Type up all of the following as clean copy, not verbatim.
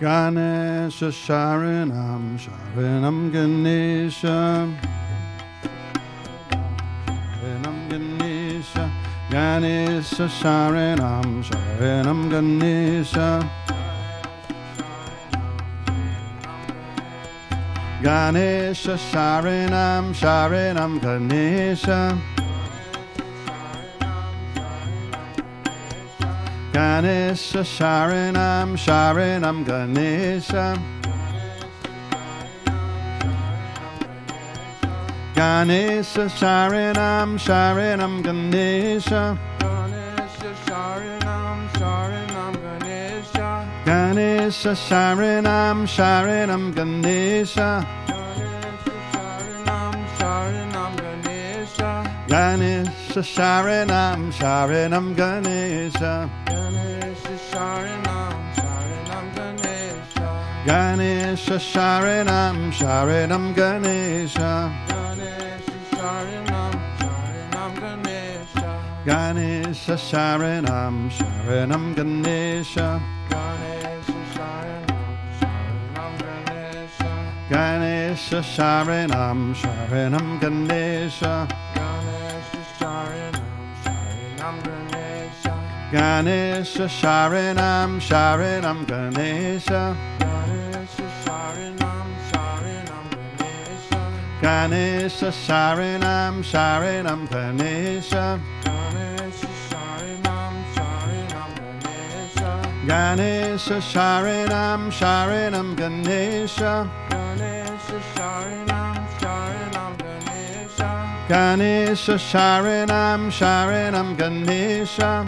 Ganesha Sharanam Sharanam Ganesha Sharanam Ganesha Ganesha Sharanam Sharanam Ganesha Ganesha Sharanam Sharanam Ganesha Ganesha Sharanam Sharanam Ganesha Ganesha Sharanam Sharanam Ganesha Ganesha Sharanam Sharanam Ganesha Ganesha Sharanam Sharanam Ganesha Ganesha Sharanam Sharanam Ganesha Sharanam Sharanam Ganesha Ganesha Sharanam Sharanam Ganesha Ganesha Sharanam Sharanam Ganesha Ganesha Sharanam Sharanam Ganesha Ganesha Sharanam Sharanam Ganesha Ganesha Sharanam Sharanam Ganesha Ganesha Sharanam Sharanam Ganesha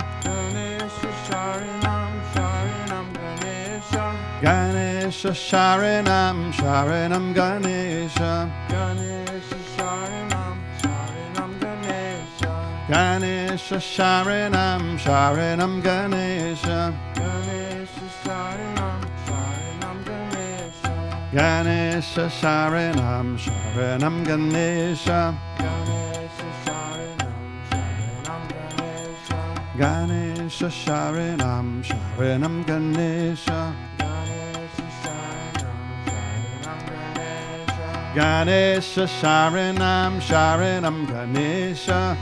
Ganesha Sharanam Sharanam Ganesha Ganesha Sharanam Sharanam Ganesha Ganesha Sharanam Sharanam Ganesha Ganesha Sharanam Sharanam Ganesha Ganesha Sharanam Sharanam Ganesha Ganesha Sharanam Sharanam Ganesha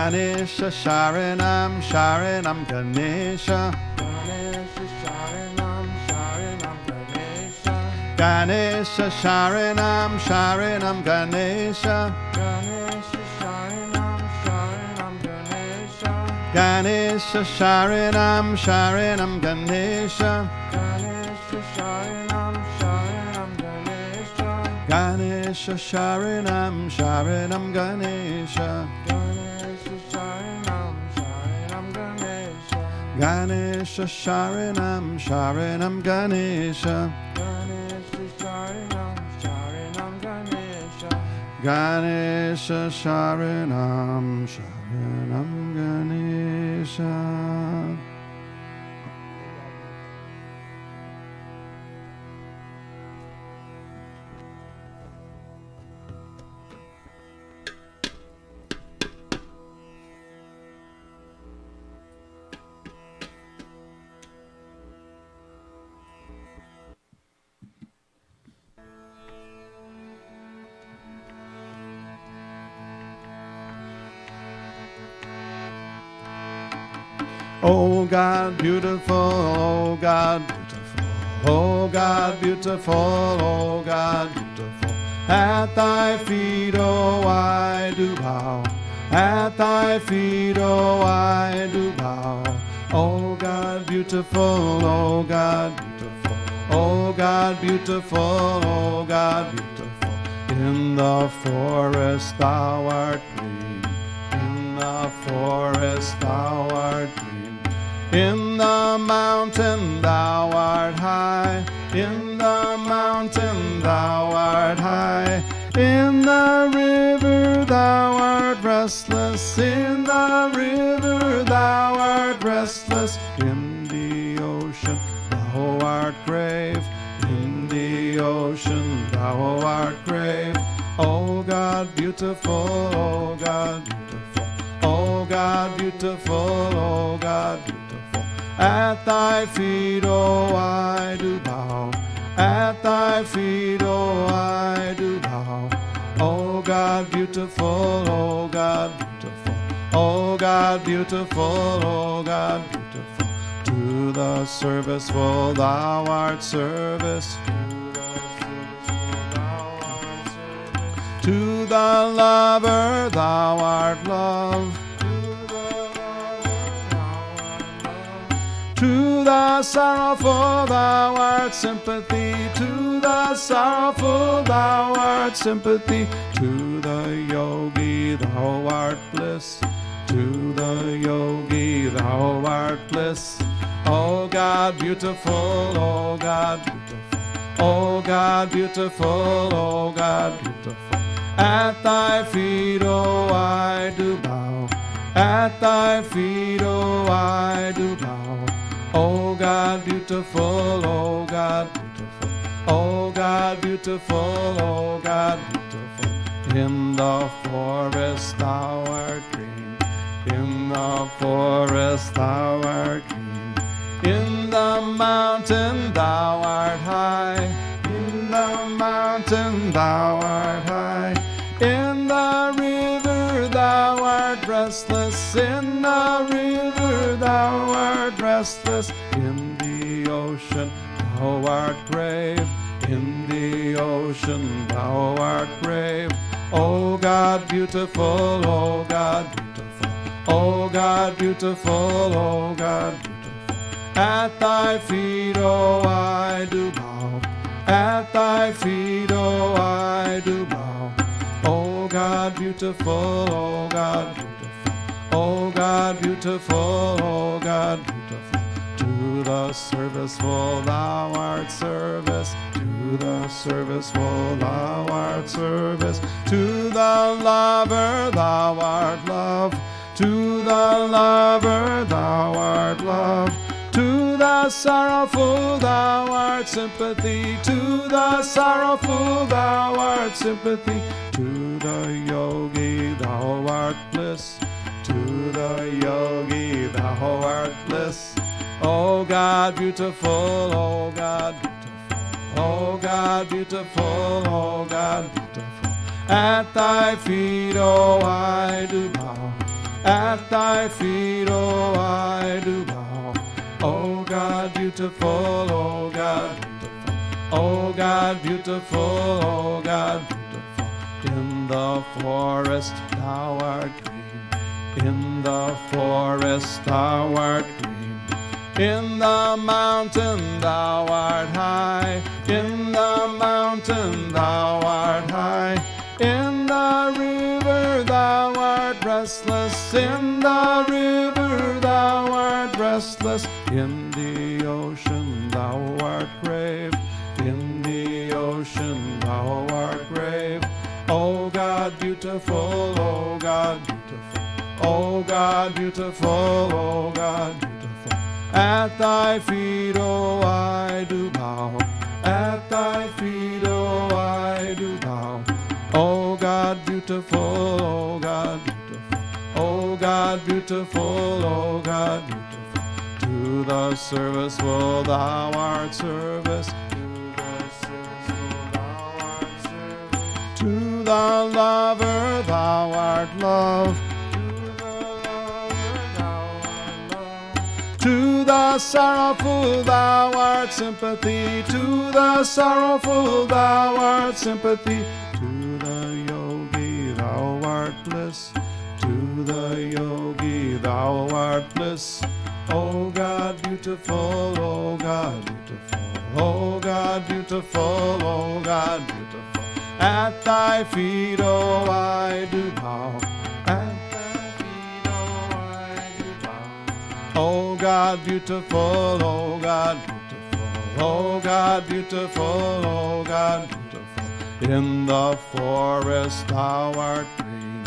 Ganesha Sharanam Sharanam Ganesha Ganesha Sharanam Sharanam Ganesha Ganesha Sharanam Sharanam Ganesha Ganesha Sharanam Sharanam Ganesha Ganesha Sharanam Sharanam Ganesha Ganesha Sharanam Sharanam Ganesha. Oh God, beautiful, oh God, beautiful, oh God, beautiful, oh God, beautiful. At thy feet, oh, I do bow. At thy feet, oh, I do bow. Oh God, beautiful, oh God, beautiful, oh God, beautiful, oh God, beautiful. In the forest thou art green, in the forest thou art green. In the mountain thou art high, in the mountain thou art high. In the river thou art restless, in the river thou art restless. In the ocean thou art grave, in the ocean thou art grave. Oh God, beautiful, oh God, beautiful, oh God, beautiful, oh God, beautiful. At thy feet, oh, I do bow. At thy feet, oh, I do bow. Oh God, beautiful, oh God, beautiful. Oh God, beautiful, oh God, beautiful. To the serviceful thou art service. To the lover thou art love. To the sorrowful thou art sympathy. To the sorrowful thou art sympathy. To the yogi thou art bliss. To the yogi thou art bliss. Oh God, beautiful, oh God, beautiful. Oh God, beautiful, oh God, beautiful. At thy feet, oh, I do bow. At thy feet, oh, I do bow. Oh God, beautiful, oh God, beautiful. Oh God, beautiful, oh God, beautiful. In the forest thou art green. In the forest thou art green. In the mountain thou art high. In the mountain thou art high. In the river thou art restless. In the river thou art restless. In the ocean thou art grave. In the ocean thou art grave. Oh God, beautiful, oh God, beautiful. Oh God, beautiful, oh God, beautiful. At thy feet, oh, I do bow. At thy feet, oh, I do bow. Oh God, beautiful, oh God, beautiful. Oh God, beautiful, oh God, beautiful. To the serviceful thou art service. To the serviceful thou art service. To the lover thou art love. To the lover thou art love. To the sorrowful thou art sympathy. To the sorrowful thou art sympathy. To the yogi thou art bliss. To the yogi thou art bliss. Oh God, beautiful, oh God, beautiful. Oh God, beautiful, oh God, beautiful. At thy feet, oh, I do bow. At thy feet, oh, I do bow. Oh God, beautiful, oh God, beautiful. Oh God, beautiful, oh God, beautiful. In the forest thou art green. In the forest thou art green. In the mountain thou art high. In the mountain thou art high. In the river thou art restless. In the river thou art restless. In the ocean thou art grave. In the ocean thou art grave. Oh God, beautiful, oh God, beautiful. Oh God, beautiful, oh God, beautiful. At thy feet, oh, I do bow. At thy feet, oh, I do bow. Oh God, beautiful, oh God, beautiful. Oh God, beautiful, oh God, beautiful. To the serviceful thou art service. To the lover thou art love. To the sorrowful thou art sympathy. To the sorrowful thou art sympathy. To the yogi thou art bliss. To the yogi thou art bliss. Oh God, beautiful, oh God, beautiful. Oh God, beautiful, oh God, beautiful. At thy feet, oh, I do bow. At thy feet, oh, I do bow. Oh God, beautiful, oh God, beautiful. Oh God, beautiful, oh God, beautiful. In the forest thou art green.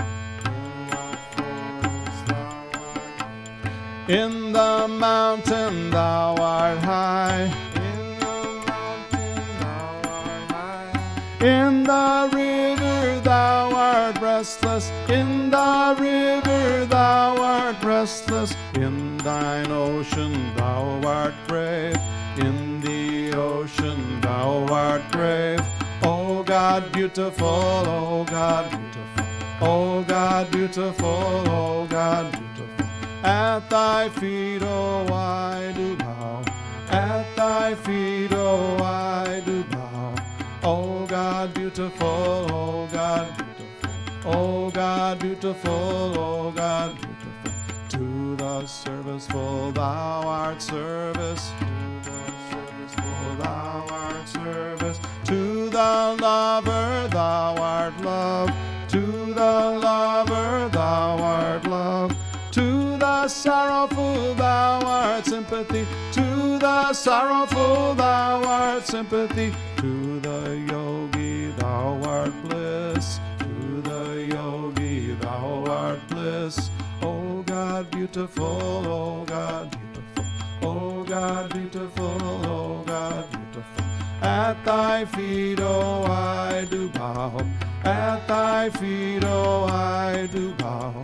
In the mountain thou art high. In the mountain thou art high. In the river thou art art restless in the river, thou art restless in thine ocean, thou art brave in the ocean, thou art brave. O God beautiful, O God beautiful, O God beautiful, O God beautiful. At thy feet, oh, I do bow. At thy feet, oh, I do bow. O God beautiful, O God beautiful, O God beautiful, O God beautiful. To the serviceful thou art service, to the serviceful thou art service. To the lover thou art love, to the lover thou art love. To the sorrowful thou art sympathy, to the sorrowful thou art sympathy. To the yogi thou art bliss, to the yogi thou art bliss. O God beautiful, O God beautiful, O God beautiful, O God beautiful. At thy feet, oh, I do bow. At thy feet, oh, I do bow.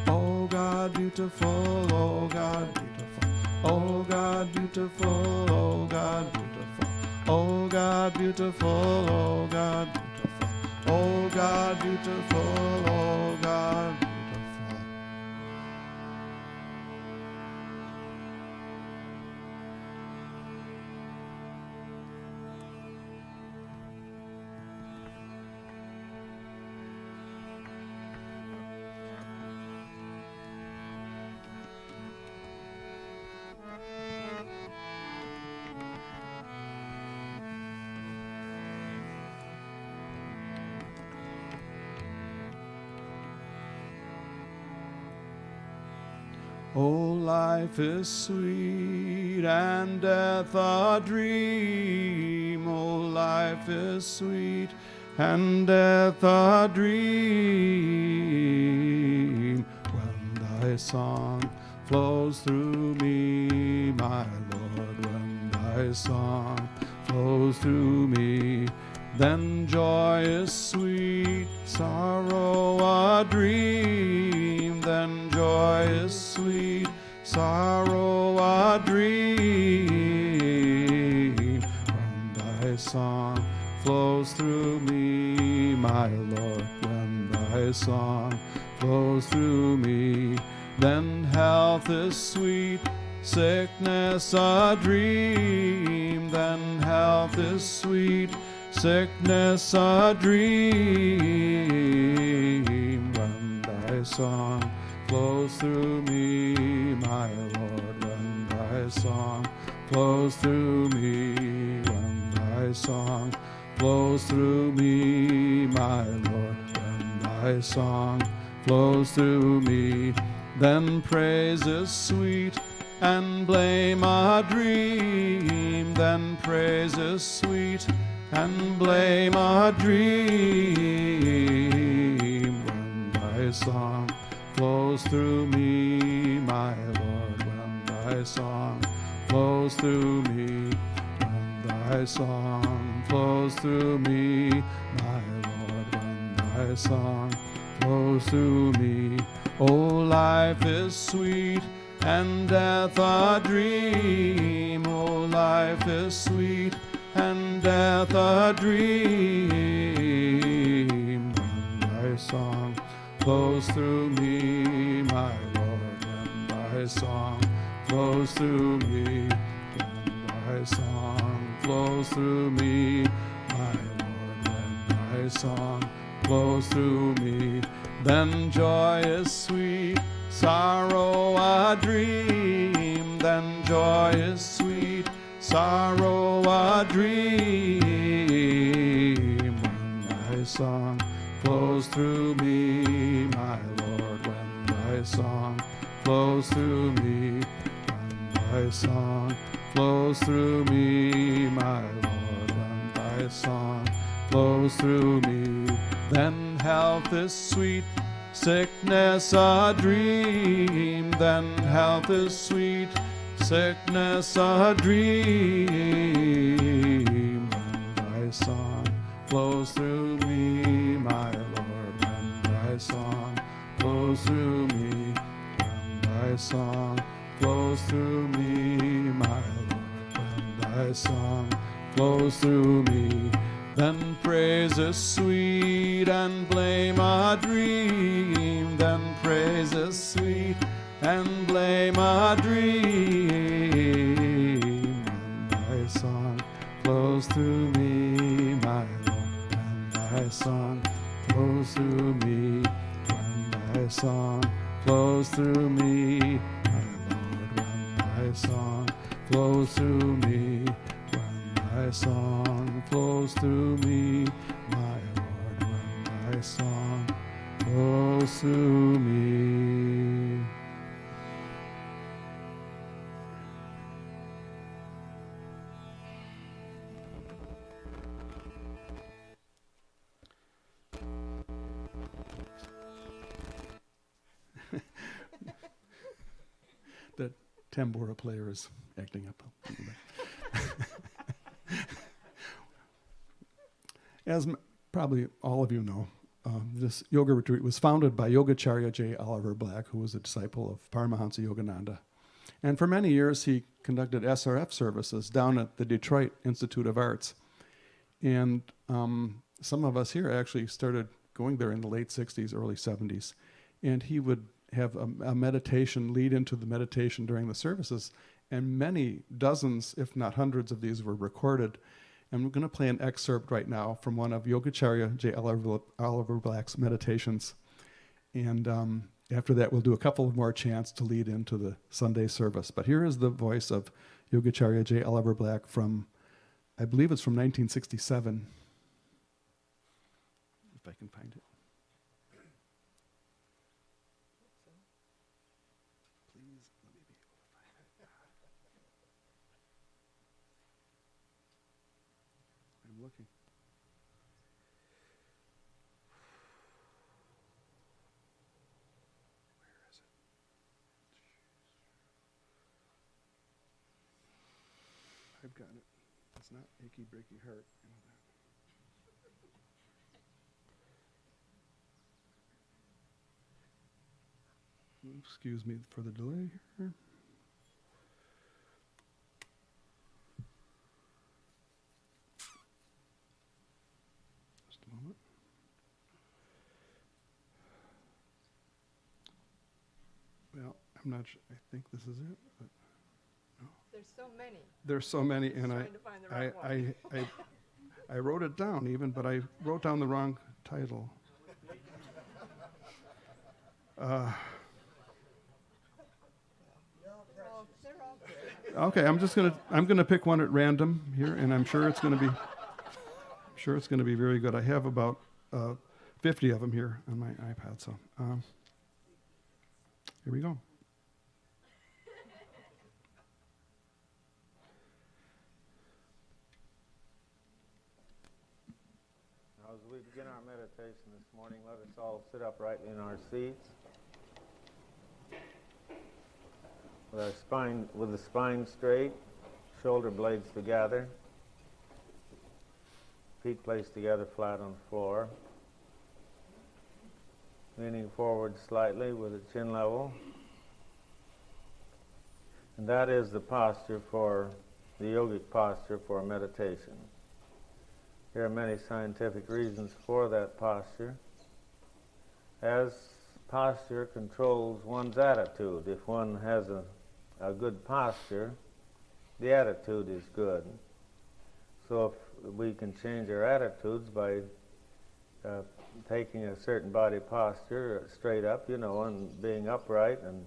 O God beautiful, O God beautiful, O God beautiful, O God beautiful, O God beautiful, O God beautiful, O God beautiful, O God beautiful. Oh, life is sweet and death a dream. Oh, life is sweet and death a dream. When thy song flows through me, my Lord, when thy song flows through me, then joy is sweet, sorrow a dream. Then joy is sweet, sorrow a dream. When thy song flows through me, my Lord, when thy song flows through me, then health is sweet, sickness a dream. Then health is sweet, sickness a dream. When thy song flows through me, my Lord, when thy song flows through me, when thy song flows through me, my Lord, when thy song flows through me, then praise is sweet and blame a dream. Then praise is sweet and blame a dream. When thy song flows through me, my Lord, when thy song flows through me, when thy song flows through me, my Lord, when thy song flows through me. Oh, life is sweet and death a dream. Oh, life is sweet and death a dream. When thy song flows through me, my Lord, when thy song flows through me, when thy song flows through me, my Lord, when thy song flows through me, then joy is sweet, sorrow a dream. Then joy is sweet, sorrow a dream. When thy song flows through me, my Lord, when thy song flows through me, when thy song flows through me, my Lord, when thy song flows through me, then health is sweet, sickness a dream. Then health is sweet, sickness a dream. When thy song flows through me, my Lord, when flows through me. When thy song flows through me, my Lord. When thy song flows through me, then praise is sweet and blame a dream. Then praise is sweet and blame a dream. When thy song flows through me, my Lord. When thy song flows through me. When thy song flows through me, my Lord. When thy song flows through me. Thy song flows through me, my Lord, when thy song flows through me. The tambura player is acting up. As probably all of you know, this yoga retreat was founded by Yogacharya J. Oliver Black, who was a disciple of Paramahansa Yogananda. And for many years, he conducted SRF services down at the Detroit Institute of Arts. And some of us here actually started going there in the late 60s, early 70s. And he would have a meditation lead into the meditation during the services. And many dozens, if not hundreds of these were recorded. And we're going to play an excerpt right now from one of Yogacharya J. Oliver Black's meditations. And after that, we'll do a couple of more chants to lead into the Sunday service. But here is the voice of Yogacharya J. Oliver Black from, I believe it's from 1967. If I can find it. Please, let me be able to find it. I'm looking. Where is it? I've got it. It's not achy breaky heart. You know that. Excuse me for the delay here. Just a moment. Well, I'm not sure. I think this is it. But no. There's so many. There's so many, and Trying to find the right one. I wrote it down even, but I wrote down the wrong title. They're all good. Okay, I'm gonna pick one at random here, and I'm sure it's gonna be very good. I have about 50 of them here on my iPad, so here we go. Now, as we begin our meditation this morning, let us all sit uprightly in our seats. With the spine straight, shoulder blades together, feet placed together flat on the floor, leaning forward slightly with the chin level. And that is the posture for, the yogic posture for meditation. There are many scientific reasons for that posture, as posture controls one's attitude. If one has a good posture, the attitude is good. So if we can change our attitudes by taking a certain body posture straight up, and being upright, and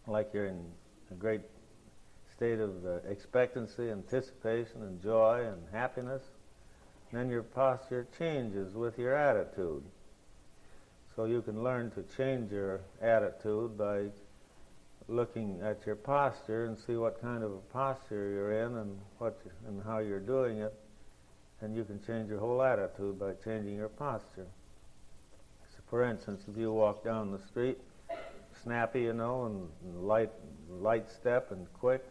like you're in a great state of expectancy, anticipation, and joy, and happiness, then your posture changes with your attitude. So you can learn to change your attitude by looking at your posture and see what kind of a posture you're in and how you're doing it, and you can change your whole attitude by changing your posture. So for instance, if you walk down the street, snappy, and light step and quick,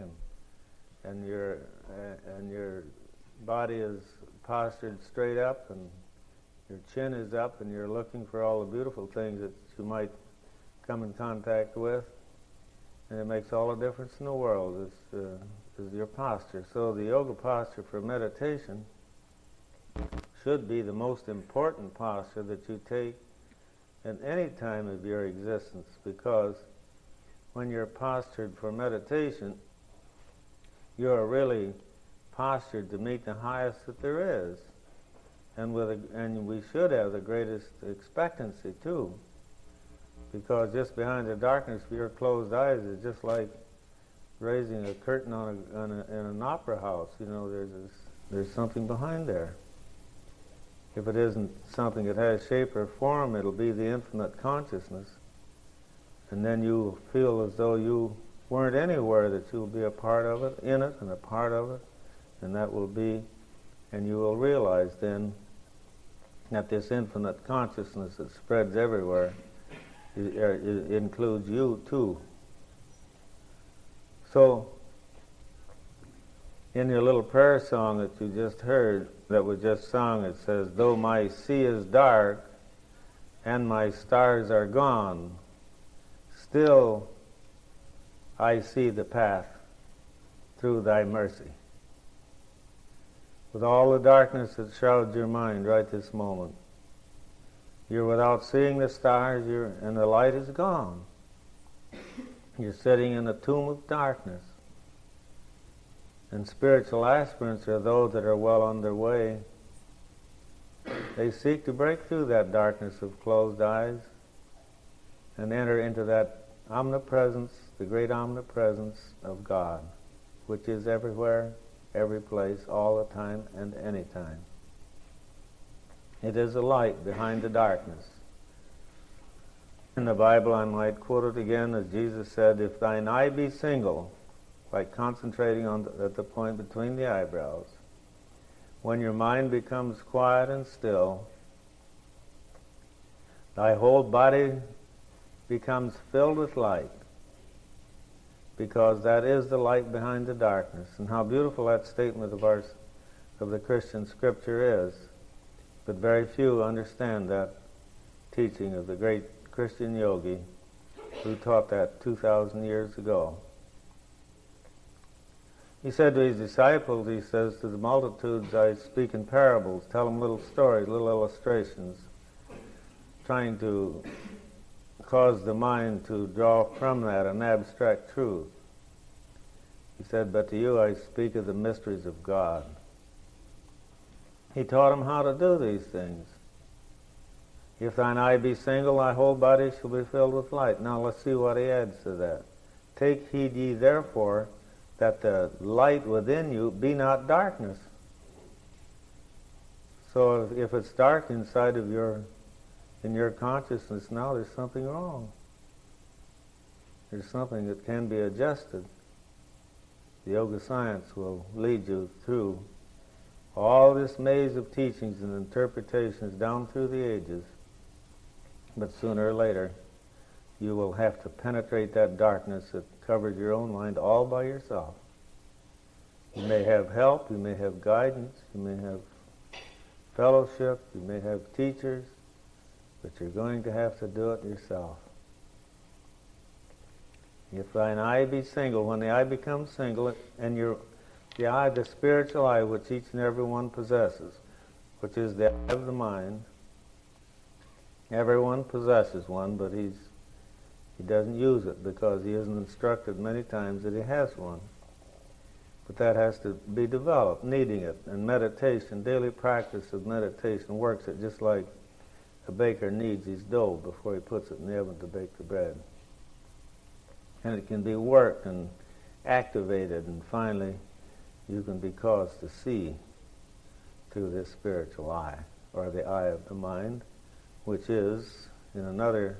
and your body is postured straight up, and your chin is up and you're looking for all the beautiful things that you might come in contact with, and it makes all the difference in the world is your posture. So the yoga posture for meditation should be the most important posture that you take at any time of your existence, because when you're postured for meditation, you're really postured to meet the highest that there is, and we should have the greatest expectancy too, because just behind the darkness of your closed eyes is just like raising a curtain in an opera house. You know, there's something behind there. If it isn't something that has shape or form, it'll be the infinite consciousness, and then you feel as though you weren't anywhere, that you'll be a part of it, in it, and a part of it, and that will be, and you will realize then that this infinite consciousness that spreads everywhere it includes you too. So, in your little prayer song that you just heard, that was just sung, it says, "Though my sea is dark and my stars are gone, still I see the path through thy mercy." With all the darkness that shrouds your mind right this moment, you're without seeing the stars, and the light is gone. You're sitting in a tomb of darkness. And spiritual aspirants are those that are well on their way. They seek to break through that darkness of closed eyes and enter into that omnipresence, the great omnipresence of God, which is everywhere, every place, all the time, and any time. It is a light behind the darkness. In the Bible, I might quote it again, as Jesus said, "If thine eye be single," by concentrating at the point between the eyebrows, when your mind becomes quiet and still, thy whole body becomes filled with light, because that is the light behind the darkness. And how beautiful that statement of the Christian scripture is. But very few understand that teaching of the great Christian yogi who taught that 2,000 years ago. He said to his disciples, he says, "To the multitudes I speak in parables, tell them little stories, little illustrations, trying to cause the mind to draw from that an abstract truth." He said, "But to you I speak of the mysteries of God." He taught them how to do these things. "If thine eye be single, thy whole body shall be filled with light." Now let's see what he adds to that. "Take heed ye therefore that the light within you be not darkness." So if it's dark inside of in your consciousness now, there's something wrong. There's something that can be adjusted. The yoga science will lead you through all this maze of teachings and interpretations down through the ages. But sooner or later, you will have to penetrate that darkness that covers your own mind all by yourself. You may have help, you may have guidance, you may have fellowship, you may have teachers, but you're going to have to do it yourself. If thine eye be single, when the eye becomes single, and the eye, the spiritual eye, which each and every one possesses, which is the eye of the mind, everyone possesses one, but he doesn't use it because he isn't instructed many times that he has one. But that has to be developed, needing it. And meditation, daily practice of meditation works it just like a baker needs his dough before he puts it in the oven to bake the bread. And it can be worked and activated, and finally you can be caused to see through this spiritual eye, or the eye of the mind, which is, in another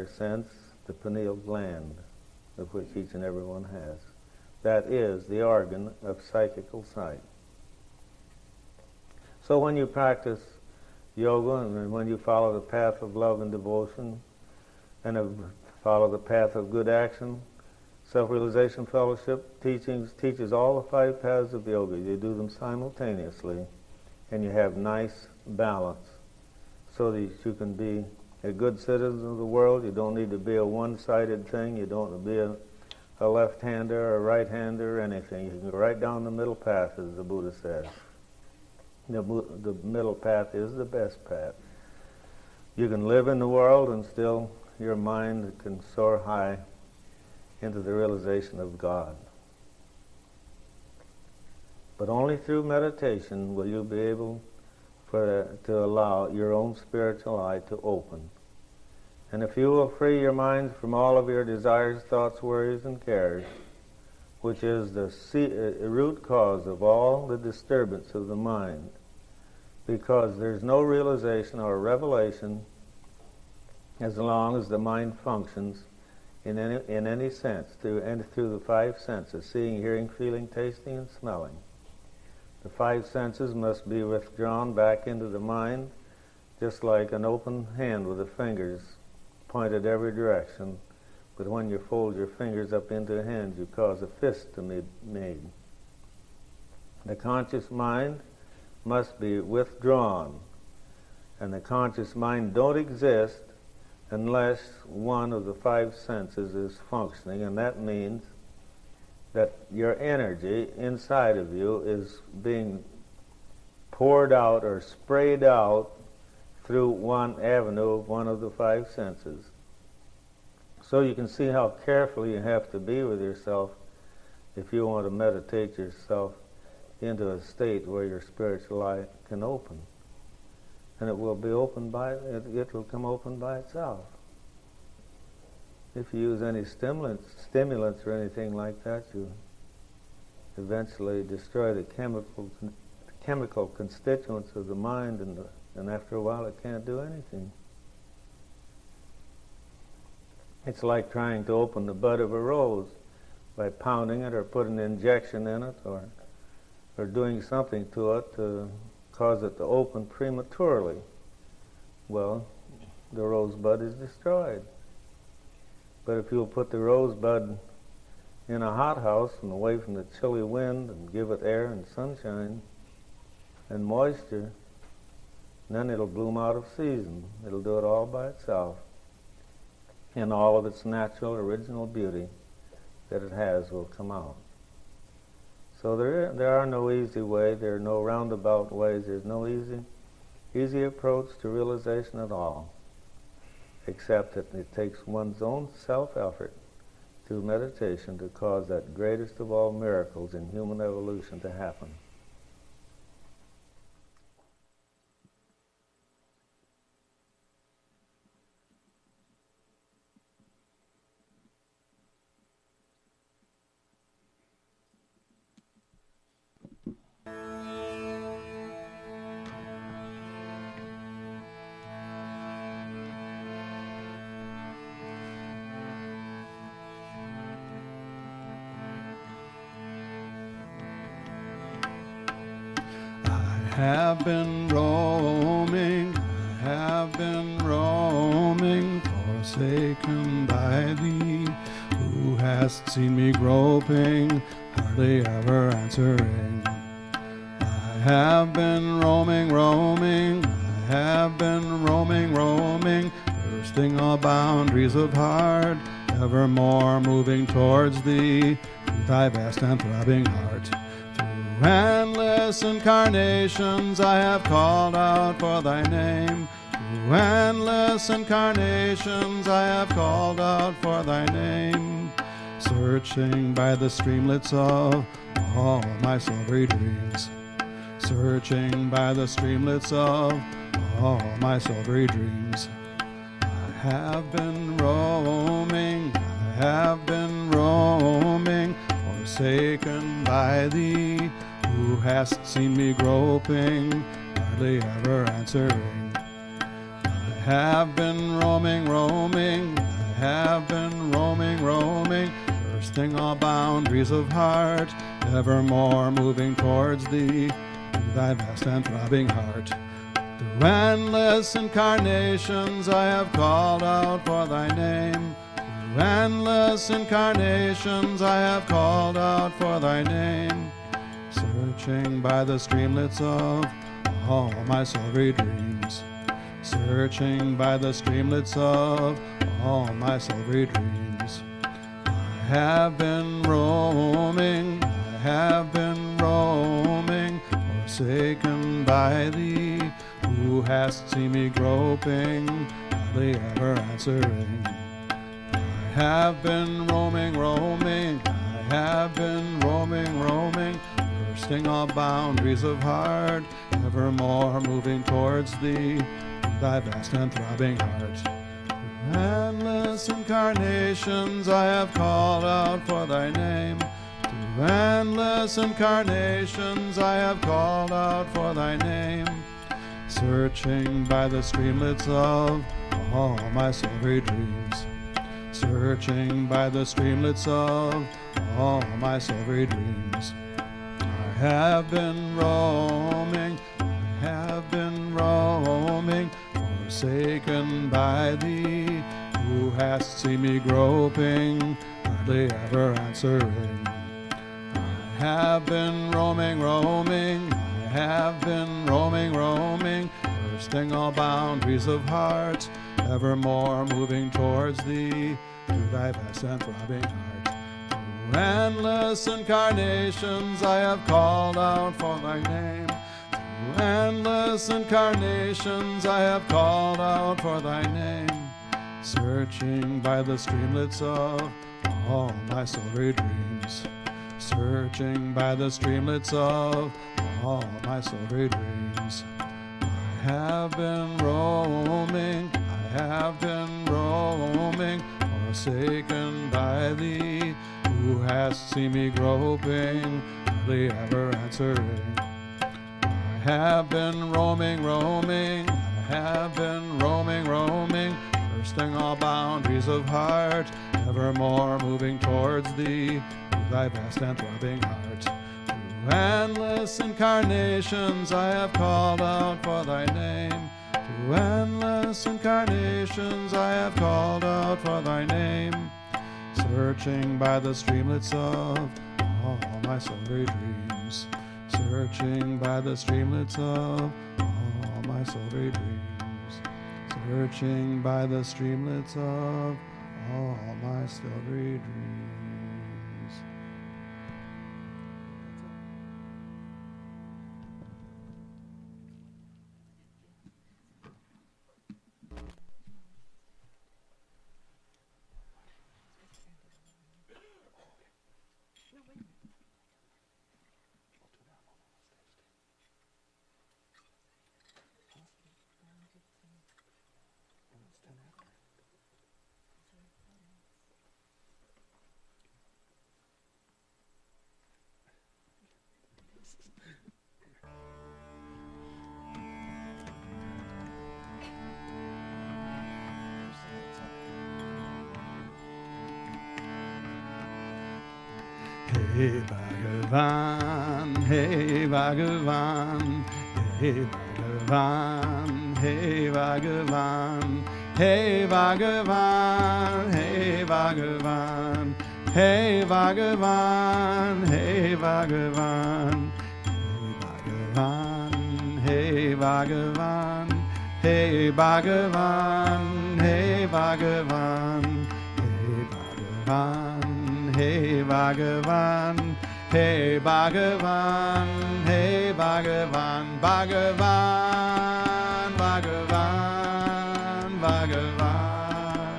sense, the pineal gland, of which each and every one has. That is the organ of psychical sight. So when you practice yoga, and when you follow the path of love and devotion, and follow the path of good action, Self-Realization Fellowship teaches all the 5 paths of yoga. You do them simultaneously, and you have nice balance so that you can be a good citizen of the world. You don't need to be a one-sided thing. You don't need to be a left-hander or a right-hander or anything. You can go right down the middle path, as the Buddha says. The middle path is the best path. You can live in the world and still your mind can soar high into the realization of God. But only through meditation will you be able to allow your own spiritual eye to open. And if you will free your minds from all of your desires, thoughts, worries, and cares, which is the root cause of all the disturbance of the mind, because there's no realization or revelation as long as the mind functions in any sense, through the five senses, seeing, hearing, feeling, tasting, and smelling. The five senses must be withdrawn back into the mind, just like an open hand with the fingers pointed every direction. But when you fold your fingers up into a hand, you cause a fist to be made. The conscious mind must be withdrawn, and the conscious mind don't exist unless one of the five senses is functioning, and that means that your energy inside of you is being poured out or sprayed out through one avenue of one of the five senses. So you can see how careful you have to be with yourself if you want to meditate yourself into a state where your spiritual eye can open. And it will be open it will come open by itself. If you use any stimulants or anything like that, you eventually destroy the chemical constituents of the mind, and after a while it can't do anything. It's like trying to open the bud of a rose by pounding it or putting an injection in it or doing something to it to cause it to open prematurely. Well, the rosebud is destroyed. But if you'll put the rosebud in a hothouse and away from the chilly wind and give it air and sunshine and moisture, then it'll bloom out of season. It'll do it all by itself. And all of its natural, original beauty that it has will come out. So there are no easy ways, there are no roundabout ways, there's no easy approach to realization at all, except that it takes one's own self-effort through meditation to cause that greatest of all miracles in human evolution to happen. Have been roaming, forsaken by thee, who hast seen me groping, hardly ever answering. I have been roaming, I have been roaming, bursting all boundaries of heart, evermore moving towards thee, to thy vast and throbbing heart. Endless incarnations I have called out for thy name. Through endless incarnations I have called out for thy name. Searching by the streamlets of all my silvery dreams. Searching by the streamlets of all my silvery dreams. I have been roaming, forsaken by thee, who hast seen me groping, hardly ever answering. I have been roaming, bursting all boundaries of heart, evermore moving towards thee, to thy vast and throbbing heart. Through endless incarnations I have called out for thy name. Through endless incarnations I have called out for thy name. Searching by the streamlets of all my silvery dreams. Searching by the streamlets of all my silvery dreams. I have been roaming, I have been roaming, forsaken by thee, who hast seen me groping, hardly ever answering. I have been roaming, roaming, I have been roaming, roaming, bursting all boundaries of heart, evermore moving towards thee, thy vast and throbbing heart. Through endless incarnations I have called out for thy name. Through endless incarnations I have called out for thy name. Searching by the streamlets of all my silvery dreams. Searching by the streamlets of all my silvery dreams. I have been roaming, I have been roaming, forsaken by thee, who hast seen me groping, hardly ever answering. I have been roaming, roaming, I have been roaming, roaming, bursting all boundaries of heart, evermore moving towards thee, through thy vast and throbbing heart. Through endless incarnations I have called out for thy name. Through endless incarnations I have called out for thy name. Searching by the streamlets of all my silvery dreams. Searching by the streamlets of all my silvery dreams. I have been roaming, I have been roaming, forsaken by thee, who hast seen me groping, hardly ever answering. I have been roaming, roaming, I have been roaming, roaming, bursting all boundaries of heart, evermore moving towards thee, through thy vast and throbbing heart. Through endless incarnations I have called out for thy name. Through endless incarnations I have called out for thy name. Searching by the streamlets of all my silvery dreams. Searching by the streamlets of all my silvery dreams. Searching by the streamlets of all my silvery dreams. Hey Bhagavan, hey Bhagavan, hey Bhagavan, hey Bhagavan, hey Bhagavan, hey Bhagavan, hey Bhagavan, hey Bhagavan, hey Bhagavan, hey Bhagavan, hey Bhagavan, hey Bhagavan. Hey Bhagavan, hey Bhagavan, hey Bhagavan, Bhagavan, Bhagavan, Bhagavan,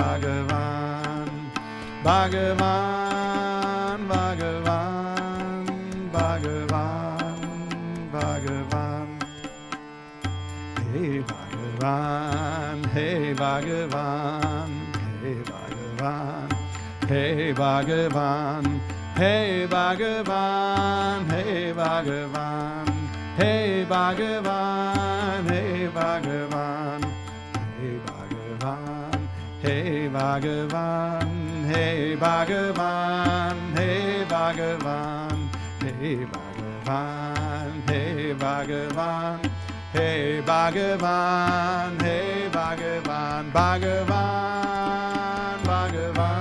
Bhagavan, Bhagavan, Bhagavan, Bhagavan, Bhagavan. Hey Bhagavan, hey Bhagavan, hey Bhagavan. Hey Bhagavan, hey Bhagavan, hey Bhagavan, hey Bhagavan, hey Bhagavan, hey Bhagavan, hey Bhagavan, hey Bhagavan, hey Bhagavan, hey Bhagavan, hey Bhagavan, hey Bhagavan, hey Bhagavan, Bhagavan, Bhagavan.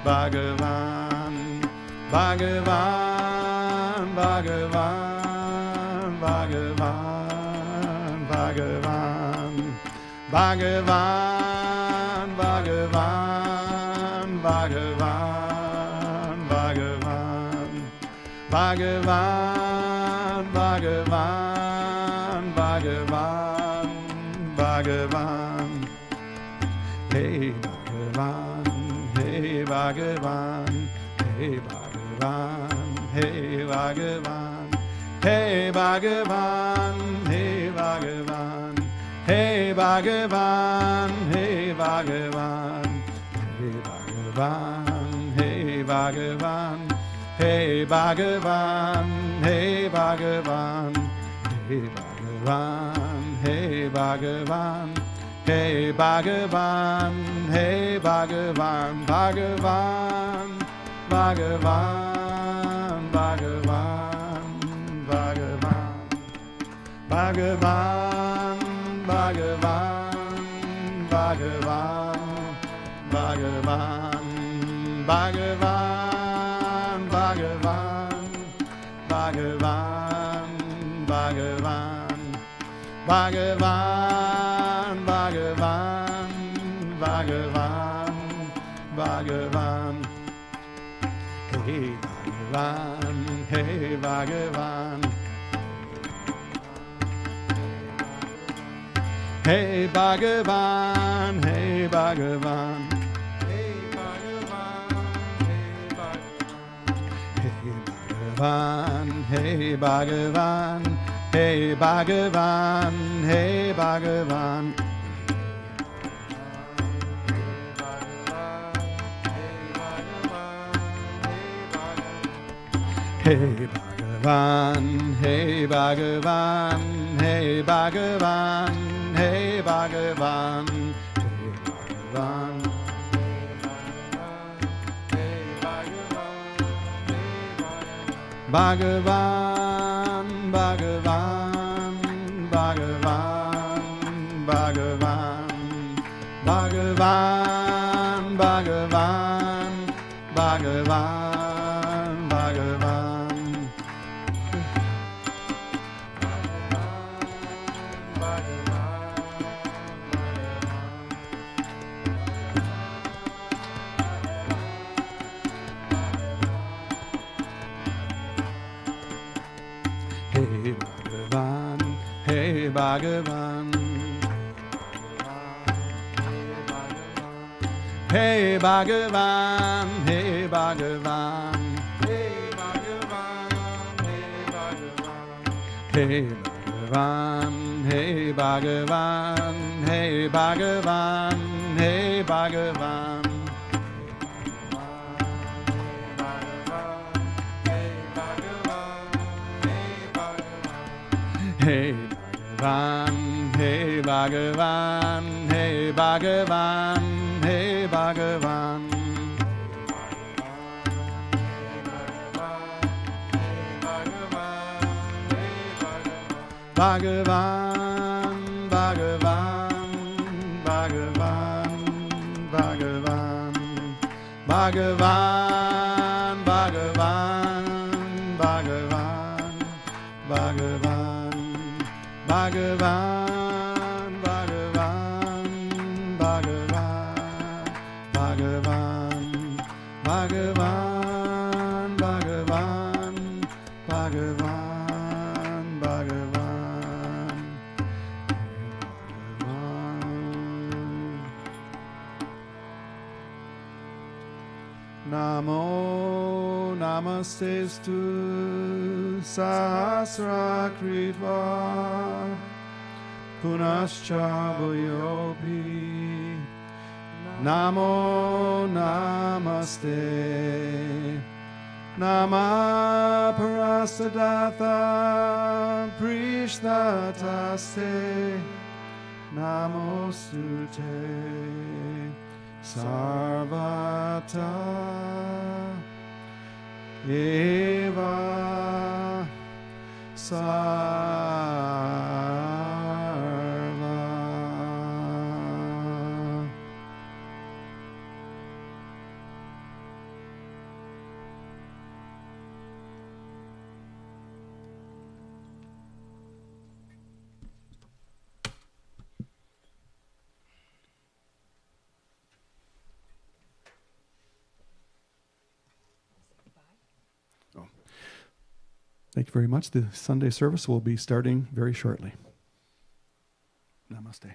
Bhagavan, Bhagavan, Bhagavan, Bhagavan, Bhagavan, Bhagavan, Bhagavan, Bhagavan, Bhagavan, Bhagavan, Bhagavan, Bhagavan. Hey Bhagavan, hey Bhagavan, hey Bhagavan, hey Bhagavan, hey Bhagavan, hey Bhagavan, hey Bhagavan, hey Bhagavan, hey Bhagavan, hey Bhagavan, hey Bhagavan, hey Bhagavan, hey Bhagavan, hey Bhagavan. Hey Bhagavan, hey Bhagavan, Bhagavan, Bhagavan, Bhagavan, Bhagavan, Bhagavan, Bhagavan, Bhagavan, Bhagavan, Bhagavan, Bhagavan, Bhagavan, Bhagavan, Bhagavan, Bhagavan, Bhagavan, Bhagavan. Hey Bhagavan, hey Bhagavan. Hey Bhagavan, hey Bhagavan. Hey Bhagavan, hey Bhagavan. Hey Bhagavan, hey Bhagavan. Hey Bhagavan, hey Bhagavan, hey Bhagavan, hey Bhagavan, hey Bhagavan. Bhagavan, Bhagavan, Bhagavan, Bhagavan, Bhagavan, Bhagavan, Bhagavan, Bhagavan. Hey Bhagavan, hey Bhagavan. Hey Bhagavan, hey Bhagavan. Hey Bhagavan, hey Bhagavan. Hey Bhagavan, hey Bhagavan, hey Bhagavan, hey Bhagavan. Hey Bhagavan, hey Bhagavan, hey Bhagavan, Bhagavan, Bhagavan, Bhagavan, Bhagavan, Bhagavan, Bhagavan, Bhagavan, Bhagavan, Bhagavan, Bhagavan, Bhagavan, Bhagavan, Bhagavan, Bhagavan, Bhagavan, Bhagavan. Namo Namastestu Sahasra Kritva Punascha Bhuyopi. Namo Namaste Nama Parasadatha Prishnataste Namostute Sarvata Eva Sarva. Thank you very much. The Sunday service will be starting very shortly. Namaste.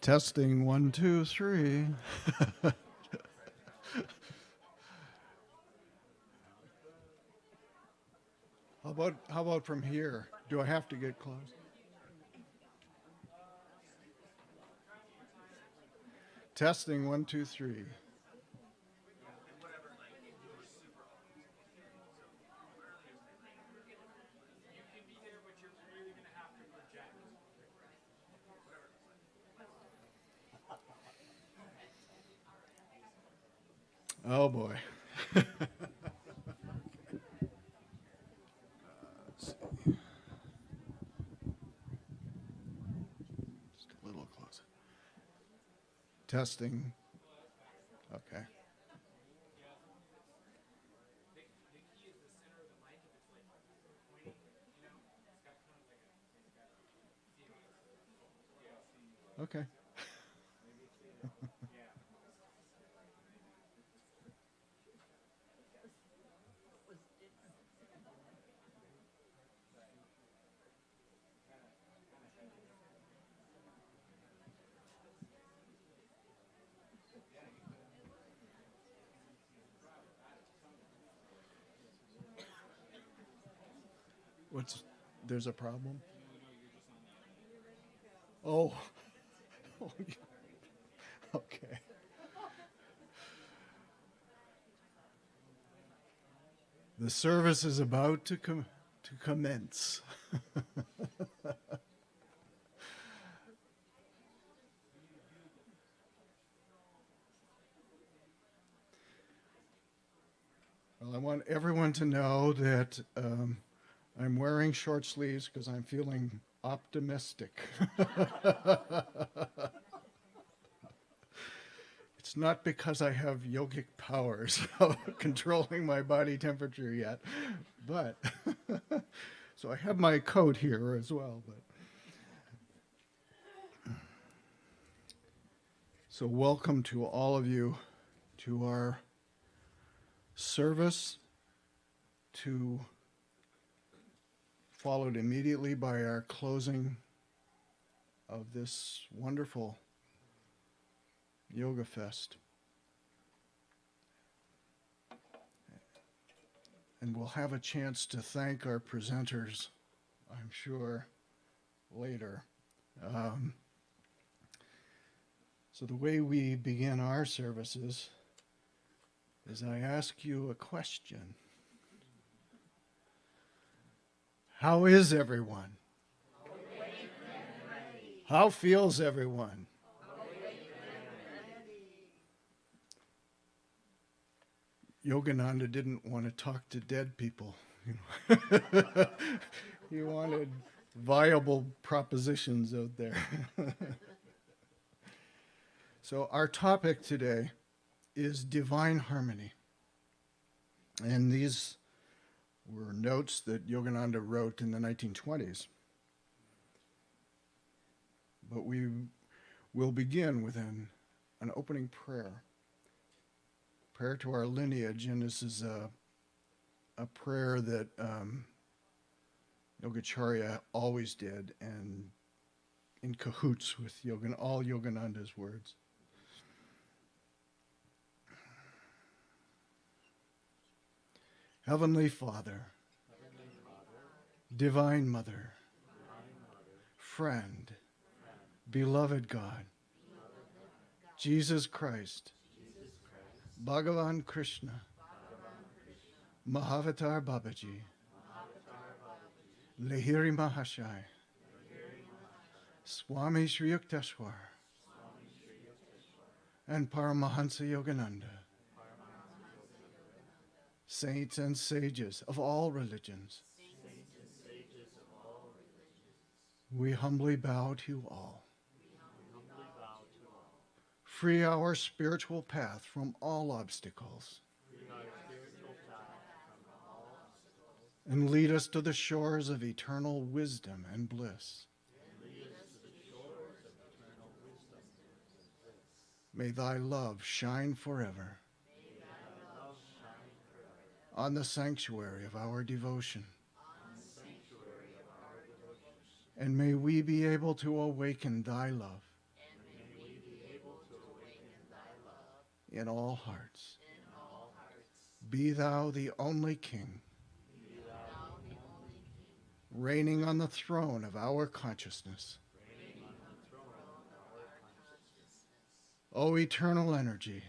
Testing 1, 2, 3. How about from here? Do I have to get close? Testing 1, 2, 3. Oh boy. Let's see. Just a little closer. Testing. Okay. Okay. There's a problem? Oh. Okay. The service is about to commence. Well, I want everyone to know that I'm wearing short sleeves because I'm feeling optimistic. It's not because I have yogic powers of controlling my body temperature yet, but so I have my coat here as well. But so welcome to all of you to our service, followed immediately by our closing of this wonderful YogaFest. And we'll have a chance to thank our presenters, I'm sure, later. So the way we begin our services is I ask you a question. How is everyone? How feels everyone? Yogananda didn't want to talk to dead people. He wanted viable propositions out there. So our topic today is divine harmony. And these were notes that Yogananda wrote in the 1920s. But we will begin with an opening prayer. Prayer to our lineage, and this is a prayer that Yogacharya always did, and in cahoots with all Yogananda's words. Heavenly Father, Divine Mother, Friend, Beloved God, Jesus Christ, Bhagavan Krishna, Mahavatar Babaji, Lahiri Mahashai, Swami Sri Yukteswar, and Paramahansa Yogananda, saints and sages of all religions, we humbly bow to all. Free our spiritual path from all obstacles. And lead us to the shores of eternal wisdom and bliss. May thy love shine forever on the sanctuary of our devotion. And may we be able to awaken thy love in all hearts. Be thou the only King, reigning on the throne of our consciousness. O eternal energy,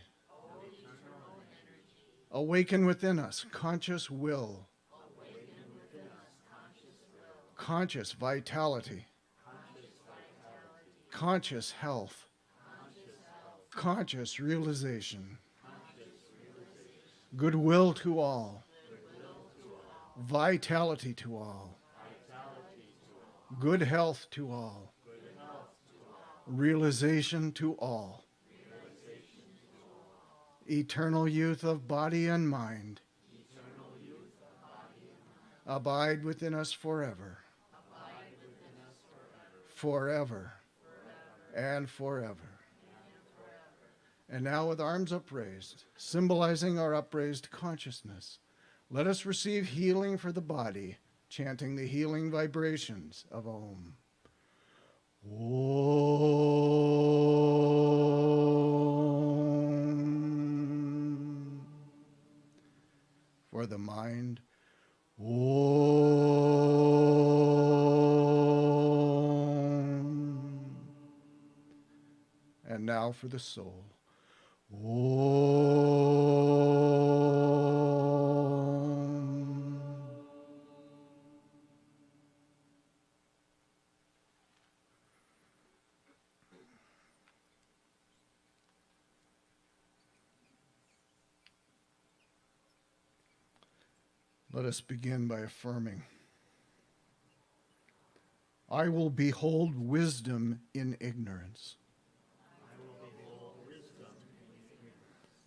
awaken within us conscious will, conscious vitality, conscious health, conscious realization, goodwill to all, vitality to all, good health to all, realization to all, eternal youth of body and mind, abide within us forever, forever, and forever. And now with arms upraised, symbolizing our upraised consciousness, let us receive healing for the body, chanting the healing vibrations of Om. Om. For the mind, Om. And now for the soul. Om. Let us begin by affirming, I will behold wisdom in ignorance,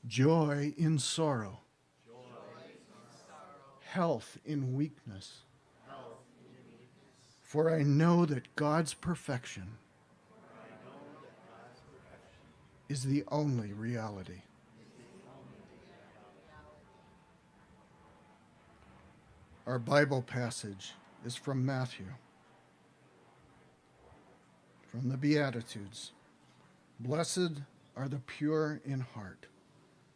joy in sorrow, health in weakness. For I know that God's perfection is the only reality. Our Bible passage is from Matthew, from the Beatitudes. Blessed are the pure in heart,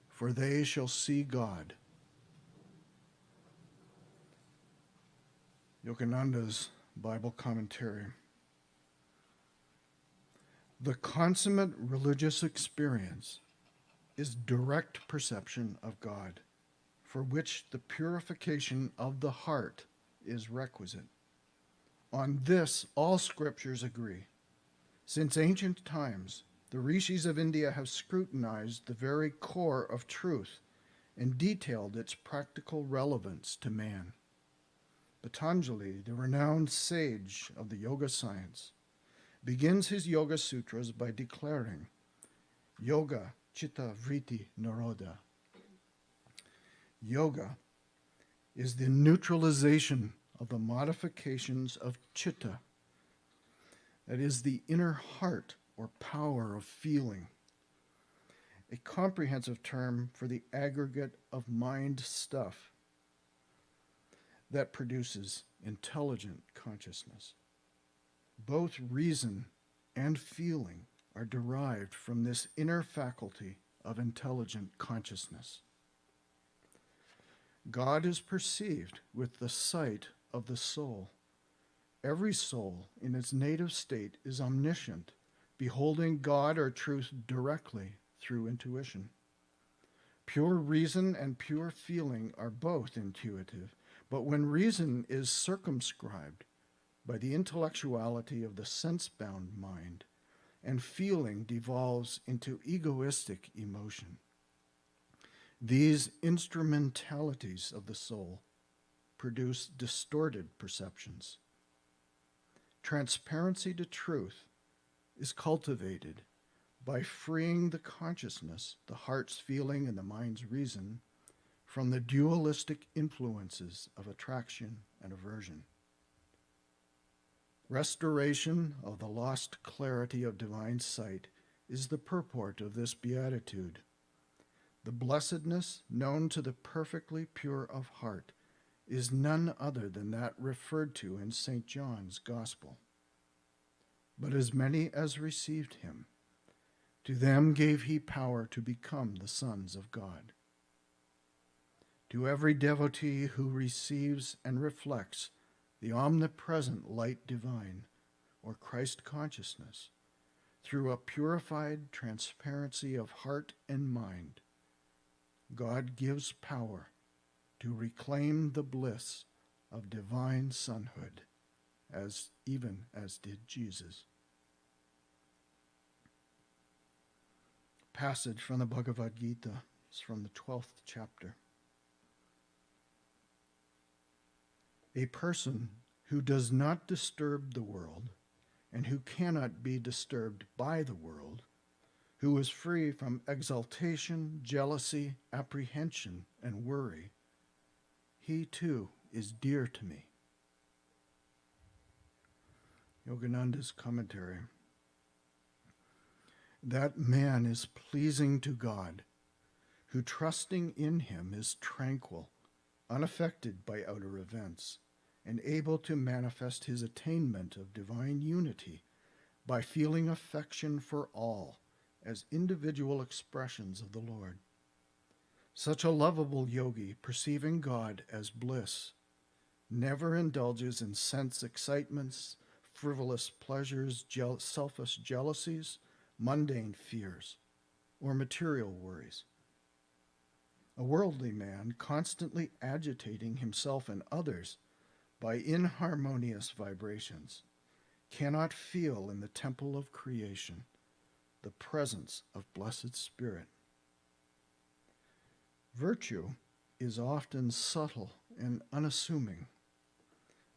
for they shall see God. Yogananda's Bible commentary. The consummate religious experience is direct perception of God, for which the purification of the heart is requisite. On this, all scriptures agree. Since ancient times, the rishis of India have scrutinized the very core of truth and detailed its practical relevance to man. Patanjali, the renowned sage of the yoga science, begins his Yoga Sutras by declaring, Yoga Chitta Vritti Nirodha. Yoga is the neutralization of the modifications of chitta, that is the inner heart or power of feeling, a comprehensive term for the aggregate of mind stuff that produces intelligent consciousness. Both reason and feeling are derived from this inner faculty of intelligent consciousness. God is perceived with the sight of the soul. Every soul in its native state is omniscient, beholding God or truth directly through intuition. Pure reason and pure feeling are both intuitive, but when reason is circumscribed by the intellectuality of the sense-bound mind, and feeling devolves into egoistic emotion, these instrumentalities of the soul produce distorted perceptions. Transparency to truth is cultivated by freeing the consciousness, the heart's feeling and the mind's reason, from the dualistic influences of attraction and aversion. Restoration of the lost clarity of divine sight is the purport of this beatitude. The blessedness known to the perfectly pure of heart is none other than that referred to in St. John's Gospel. But as many as received him, To them gave he power to become the sons of God. To every devotee who receives and reflects the omnipresent light divine, or Christ consciousness, through a purified transparency of heart and mind, God gives power to reclaim the bliss of divine sonhood, even as did Jesus. Passage from the Bhagavad Gita is from the 12th chapter. A person who does not disturb the world and who cannot be disturbed by the world, who is free from exaltation, jealousy, apprehension, and worry, he too is dear to me. Yogananda's commentary. That man is pleasing to God, who trusting in him is tranquil, unaffected by outer events, and able to manifest his attainment of divine unity by feeling affection for all as individual expressions of the Lord. Such a lovable yogi, perceiving God as bliss, never indulges in sense excitements, frivolous pleasures, selfish jealousies, mundane fears, or material worries. A worldly man, constantly agitating himself and others by inharmonious vibrations, cannot feel in the temple of creation the presence of Blessed Spirit. Virtue is often subtle and unassuming,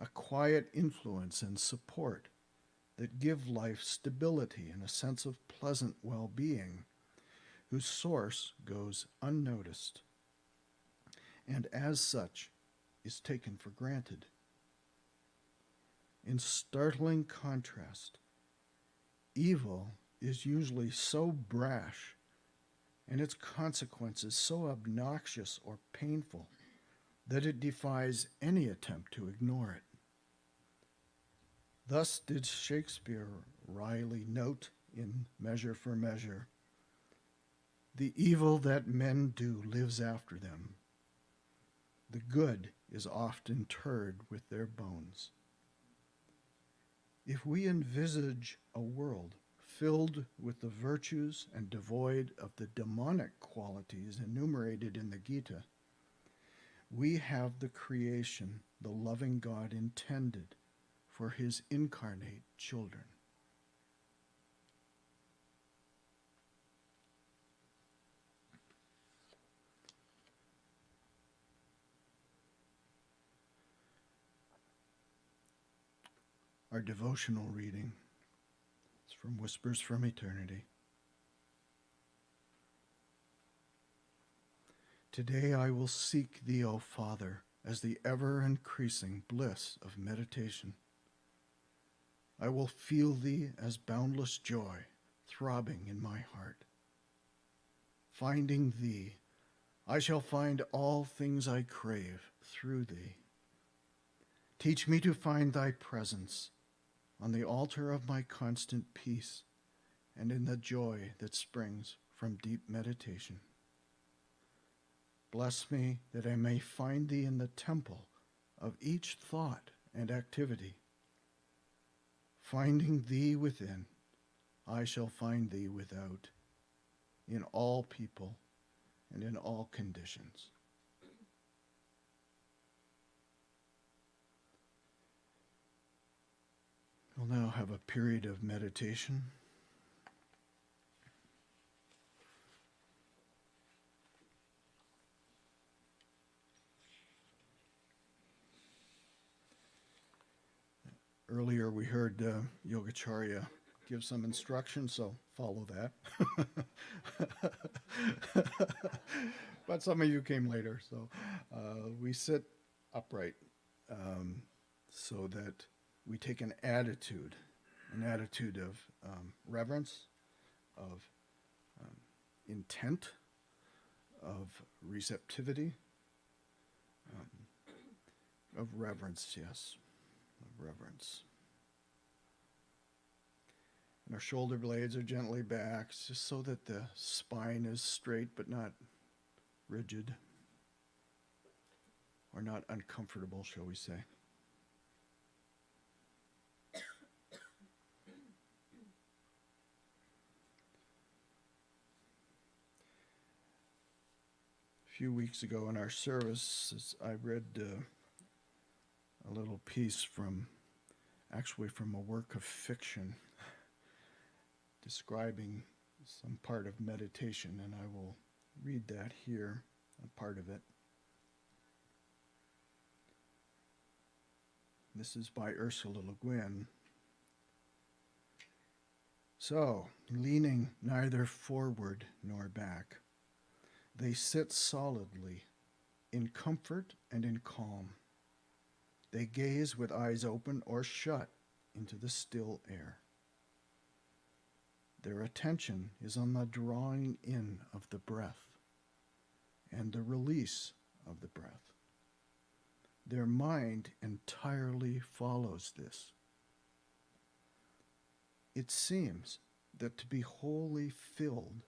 a quiet influence and support that give life stability and a sense of pleasant well-being, whose source goes unnoticed, and as such is taken for granted. In startling contrast, evil is usually so brash and its consequences so obnoxious or painful that it defies any attempt to ignore it. Thus did Shakespeare wryly note in Measure for Measure, "The evil that men do lives after them. The good is oft interred with their bones." If we envisage a world filled with the virtues and devoid of the demonic qualities enumerated in the Gita, we have the creation the loving God intended for his incarnate children. Our devotional reading is from Whispers from Eternity. Today I will seek thee, O Father, as the ever-increasing bliss of meditation. I will feel thee as boundless joy throbbing in my heart. Finding thee, I shall find all things I crave through thee. Teach me to find thy presence on the altar of my constant peace and in the joy that springs from deep meditation. Bless me that I may find thee in the temple of each thought and activity. Finding thee within, I shall find thee without, in all people and in all conditions. We'll now have a period of meditation. Earlier we heard Yogacharya give some instruction, so follow that. But some of you came later, so we sit upright so that we take an attitude of reverence, of intent, of receptivity, of reverence, yes, of reverence. And our shoulder blades are gently back, just so that the spine is straight but not rigid, or not uncomfortable, shall we say. A few weeks ago in our service, I read a little piece actually from a work of fiction, describing some part of meditation, and I will read that here, a part of it. This is by Ursula Le Guin. So, leaning neither forward nor back, they sit solidly, in comfort and in calm. They gaze with eyes open or shut into the still air. Their attention is on the drawing in of the breath and the release of the breath. Their mind entirely follows this. It seems that to be wholly filled,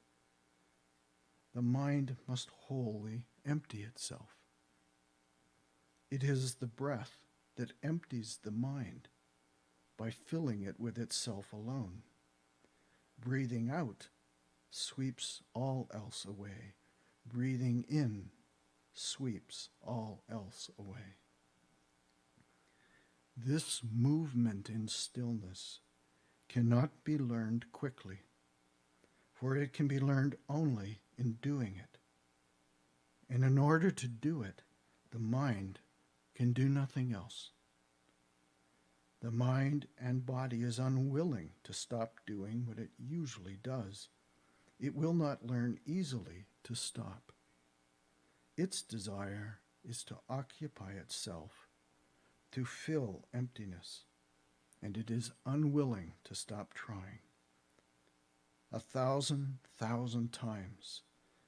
the mind must wholly empty itself. It is the breath that empties the mind by filling it with itself alone. Breathing out sweeps all else away. Breathing in sweeps all else away. This movement in stillness cannot be learned quickly, for it can be learned only in doing it. And in order to do it, the mind can do nothing else. The mind and body is unwilling to stop doing what it usually does. It will not learn easily to stop. Its desire is to occupy itself, to fill emptiness, and it is unwilling to stop trying. 1,000,000 times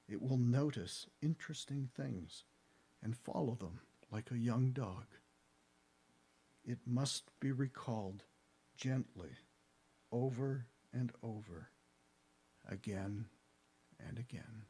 it will notice interesting things and follow them like a young dog. It must be recalled gently, over and over, again and again.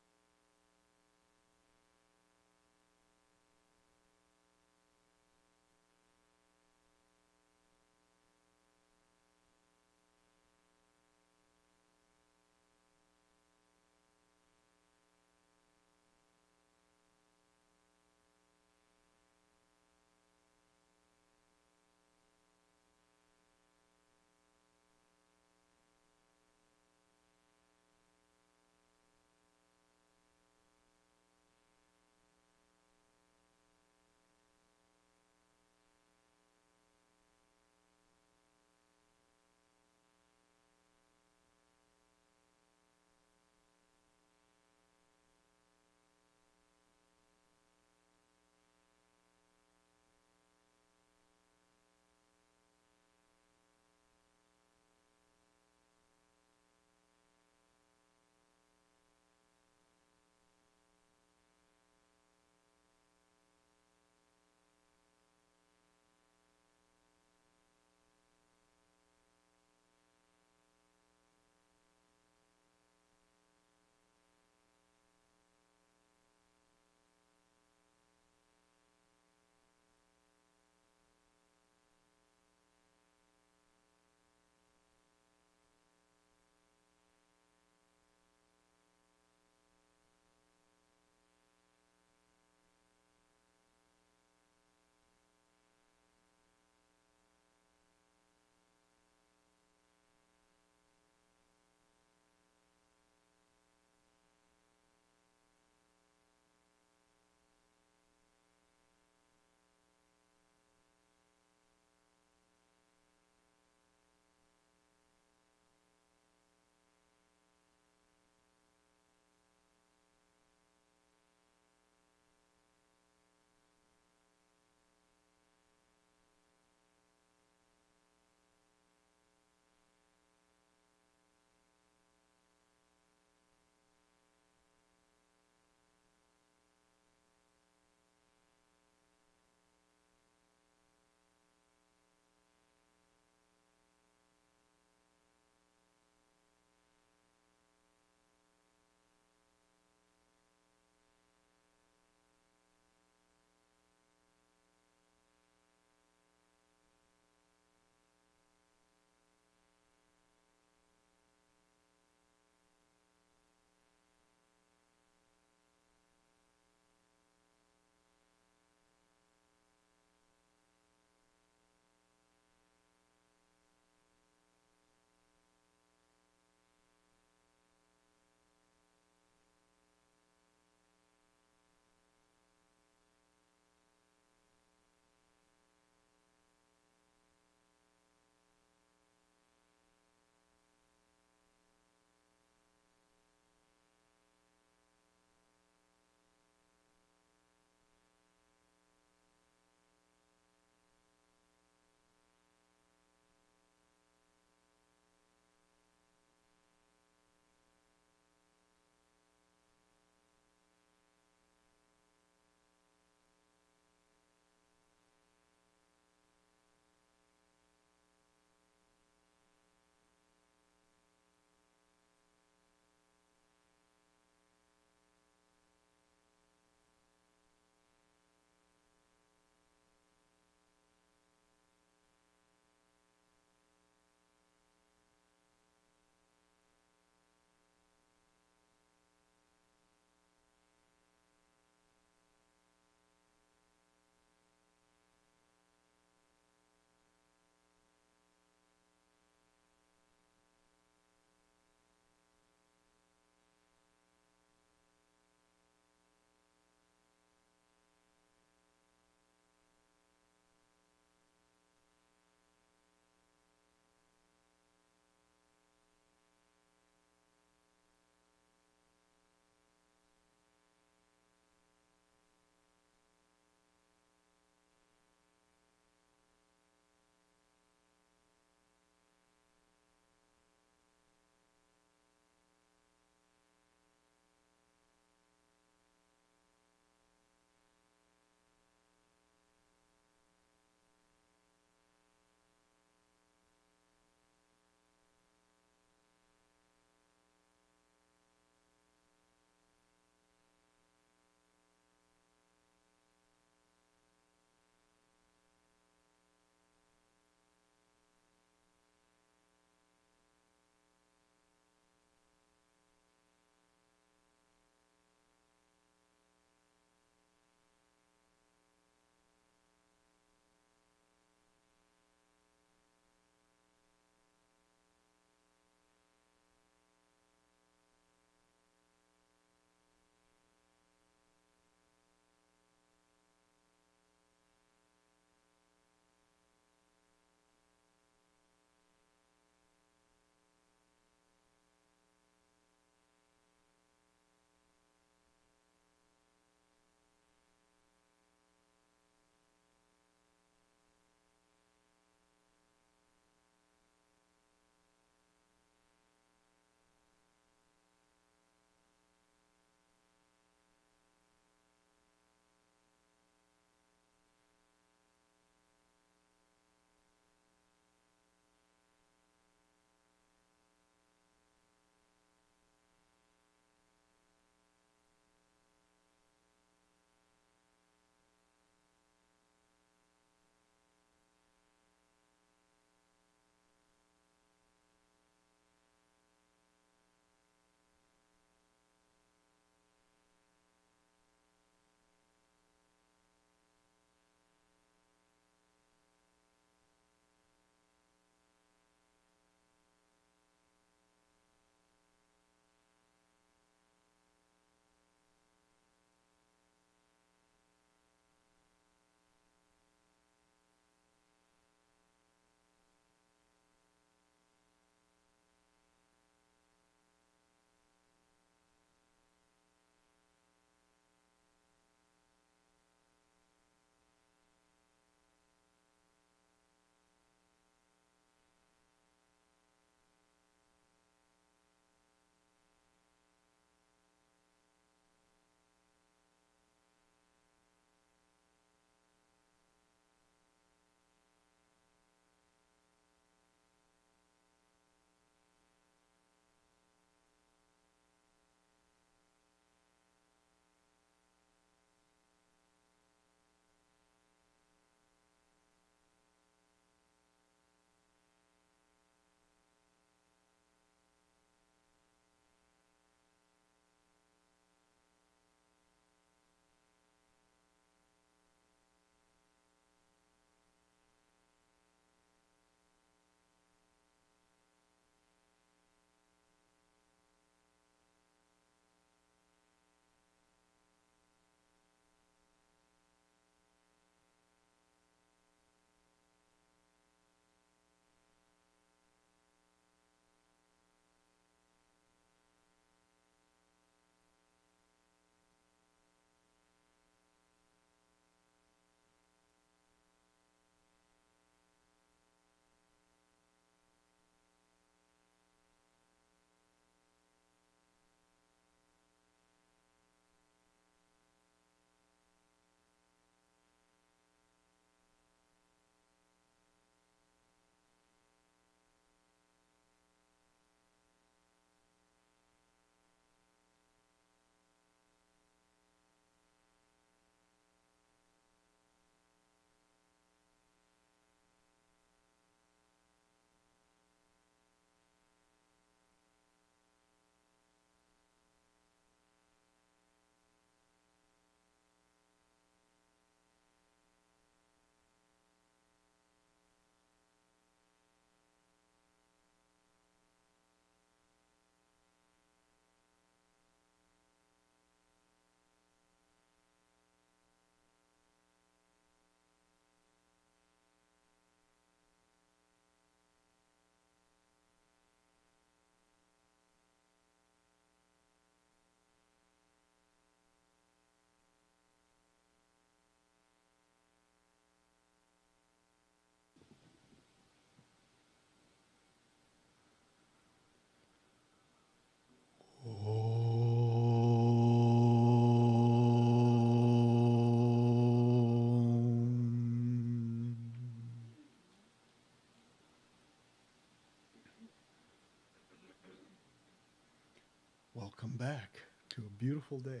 Welcome back to a beautiful day.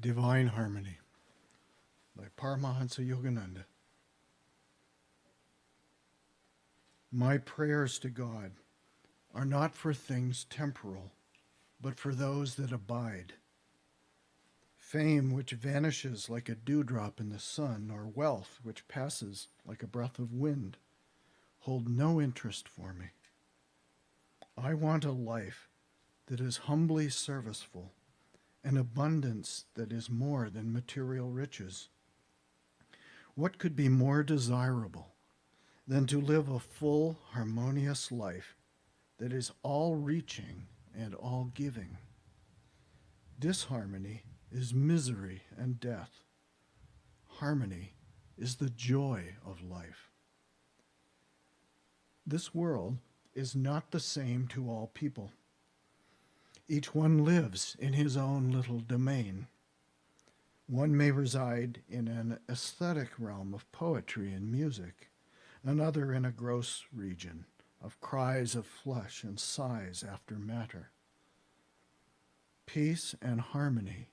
Divine Harmony by Paramahansa Yogananda. My prayers to God are not for things temporal, but for those that abide. Fame which vanishes like a dewdrop in the sun, or wealth which passes like a breath of wind, hold no interest for me. I want a life that is humbly serviceful, an abundance that is more than material riches. What could be more desirable than to live a full, harmonious life that is all-reaching and all-giving? Disharmony is misery and death. Harmony is the joy of life. This world is not the same to all people. Each one lives in his own little domain. One may reside in an aesthetic realm of poetry and music, another in a gross region of cries of flesh and sighs after matter. Peace and harmony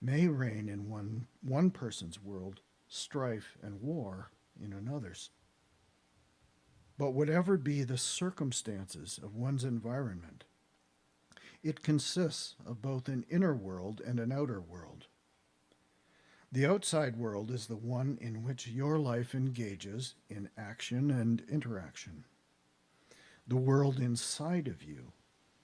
may reign in one person's world, strife and war in another's. But whatever be the circumstances of one's environment, it consists of both an inner world and an outer world. The outside world is the one in which your life engages in action and interaction. The world inside of you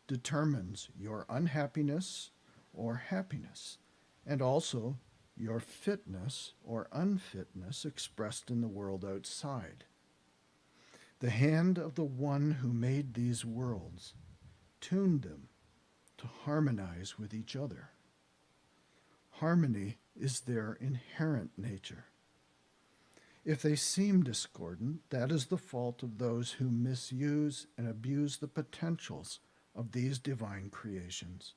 determines your unhappiness or happiness, and also your fitness or unfitness expressed in the world outside. The hand of the one who made these worlds tuned them to harmonize with each other. Harmony is their inherent nature. If they seem discordant, that is the fault of those who misuse and abuse the potentials of these divine creations.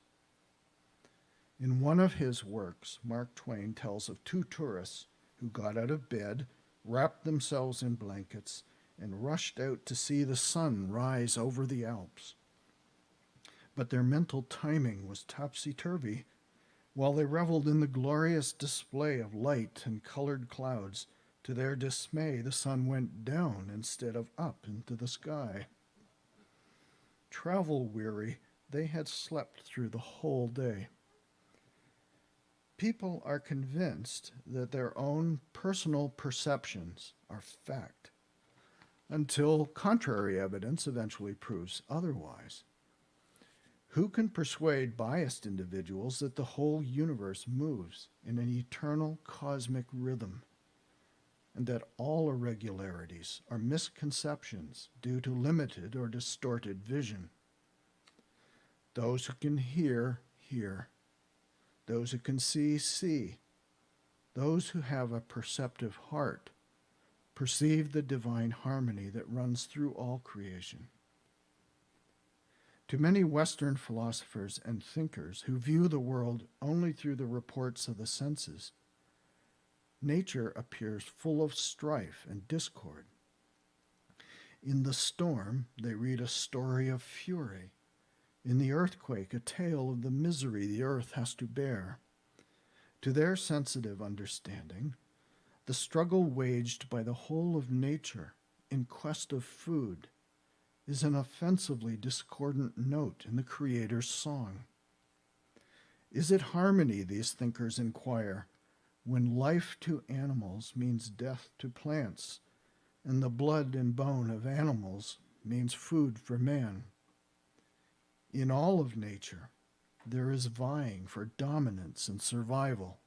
In one of his works, Mark Twain tells of two tourists who got out of bed, wrapped themselves in blankets, and rushed out to see the sun rise over the Alps. But their mental timing was topsy-turvy. While they reveled in the glorious display of light and colored clouds, to their dismay, the sun went down instead of up into the sky. Travel-weary, they had slept through the whole day. People are convinced that their own personal perceptions are fact, until contrary evidence eventually proves otherwise. Who can persuade biased individuals that the whole universe moves in an eternal cosmic rhythm, and that all irregularities are misconceptions due to limited or distorted vision? Those who can hear, hear. Those who can see, see. Those who have a perceptive heart perceive the divine harmony that runs through all creation. To many Western philosophers and thinkers who view the world only through the reports of the senses, nature appears full of strife and discord. In the storm, they read a story of fury. In the earthquake, a tale of the misery the earth has to bear. To their sensitive understanding, the struggle waged by the whole of nature in quest of food is an offensively discordant note in the Creator's song. Is it harmony, these thinkers inquire, when life to animals means death to plants, and the blood and bone of animals means food for man? In all of nature, there is vying for dominance and survival.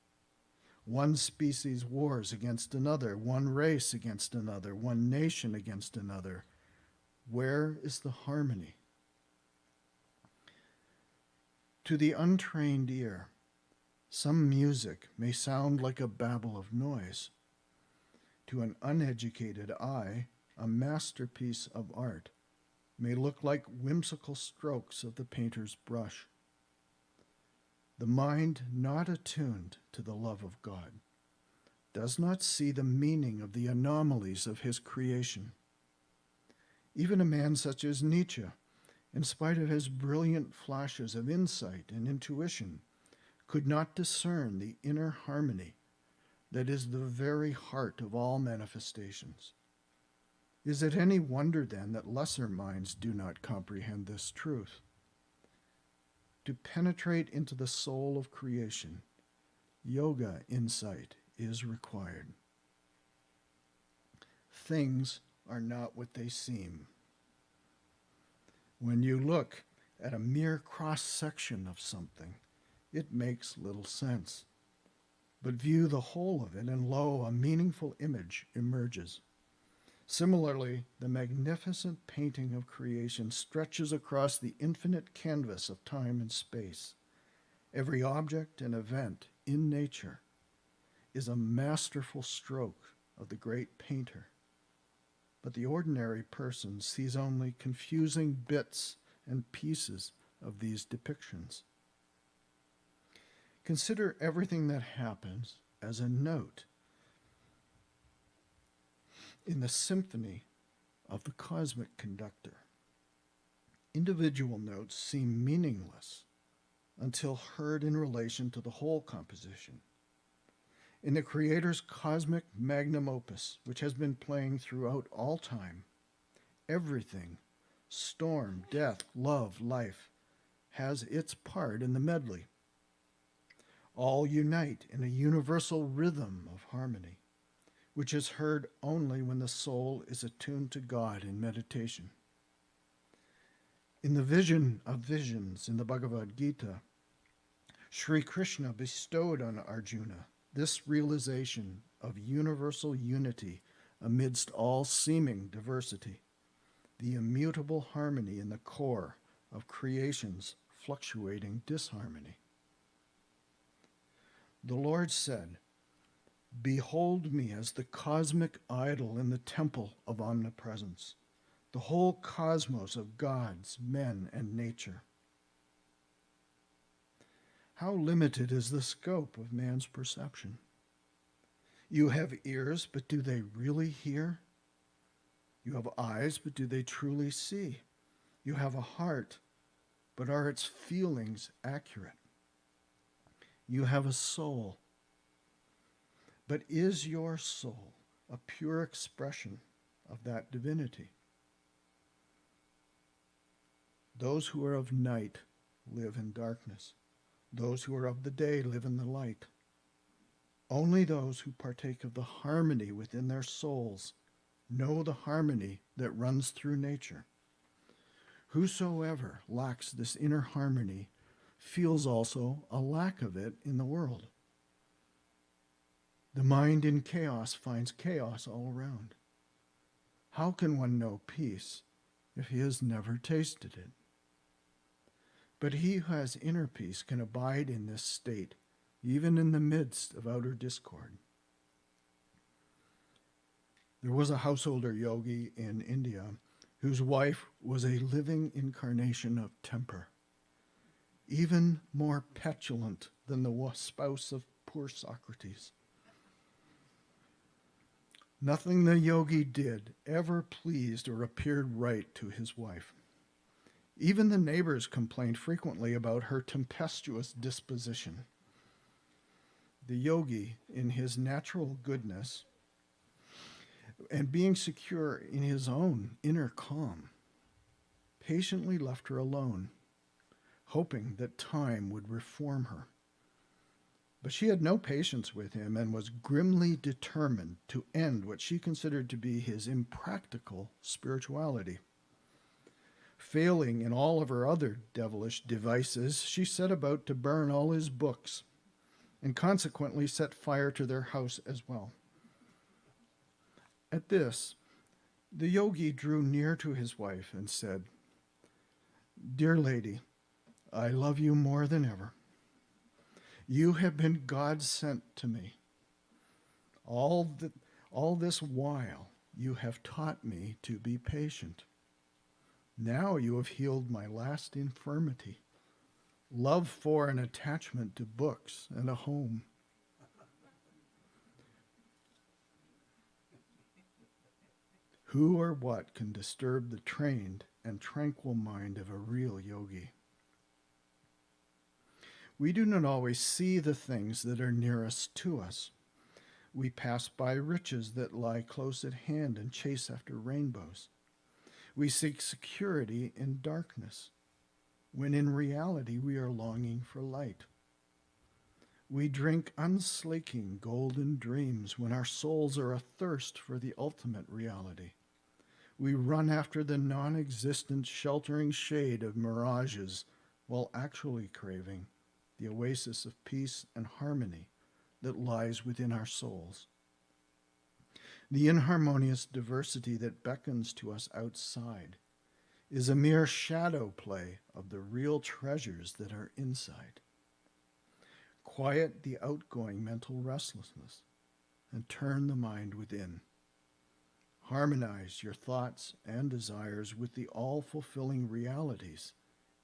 One species wars against another, one race against another, one nation against another. Where is the harmony? To the untrained ear, some music may sound like a babble of noise. To an uneducated eye, a masterpiece of art may look like whimsical strokes of the painter's brush. The mind not attuned to the love of God does not see the meaning of the anomalies of his creation. Even a man such as Nietzsche, in spite of his brilliant flashes of insight and intuition, could not discern the inner harmony that is the very heart of all manifestations. Is it any wonder then that lesser minds do not comprehend this truth? To penetrate into the soul of creation, yoga insight is required. Things are not what they seem. When you look at a mere cross-section of something, it makes little sense. But view the whole of it, and lo, a meaningful image emerges. Similarly, the magnificent painting of creation stretches across the infinite canvas of time and space. Every object and event in nature is a masterful stroke of the great painter. But the ordinary person sees only confusing bits and pieces of these depictions. Consider everything that happens as a note in the symphony of the cosmic conductor. Individual notes seem meaningless until heard in relation to the whole composition. In the Creator's cosmic magnum opus, which has been playing throughout all time, everything, storm, death, love, life, has its part in the medley. All unite in a universal rhythm of harmony, which is heard only when the soul is attuned to God in meditation. In the vision of visions in the Bhagavad Gita, Sri Krishna bestowed on Arjuna this realization of universal unity amidst all seeming diversity, the immutable harmony in the core of creation's fluctuating disharmony. The Lord said, "Behold me as the cosmic idol in the temple of omnipresence, the whole cosmos of gods, men, and nature." How limited is the scope of man's perception? You have ears, but do they really hear? You have eyes, but do they truly see? You have a heart, but are its feelings accurate? You have a soul, but is your soul a pure expression of that divinity? Those who are of night live in darkness. Those who are of the day live in the light. Only those who partake of the harmony within their souls know the harmony that runs through nature. Whosoever lacks this inner harmony feels also a lack of it in the world. The mind in chaos finds chaos all around. How can one know peace if he has never tasted it? But he who has inner peace can abide in this state, even in the midst of outer discord. There was a householder yogi in India whose wife was a living incarnation of temper, even more petulant than the spouse of poor Socrates. Nothing the yogi did ever pleased or appeared right to his wife. Even the neighbors complained frequently about her tempestuous disposition. The yogi, in his natural goodness, and being secure in his own inner calm, patiently left her alone, hoping that time would reform her. But she had no patience with him and was grimly determined to end what she considered to be his impractical spirituality. Failing in all of her other devilish devices, she set about to burn all his books and consequently set fire to their house as well. At this, the yogi drew near to his wife and said, "Dear lady, I love you more than ever. You have been God sent to me. All this while you have taught me to be patient. Now you have healed my last infirmity, love for and attachment to books and a home. Who or what can disturb the trained and tranquil mind of a real yogi? We do not always see the things that are nearest to us. We pass by riches that lie close at hand and chase after rainbows. We seek security in darkness, when in reality we are longing for light. We drink unslaking golden dreams when our souls are athirst for the ultimate reality. We run after the non-existent sheltering shade of mirages while actually craving the oasis of peace and harmony that lies within our souls. The inharmonious diversity that beckons to us outside is a mere shadow play of the real treasures that are inside. Quiet the outgoing mental restlessness and turn the mind within. Harmonize your thoughts and desires with the all-fulfilling realities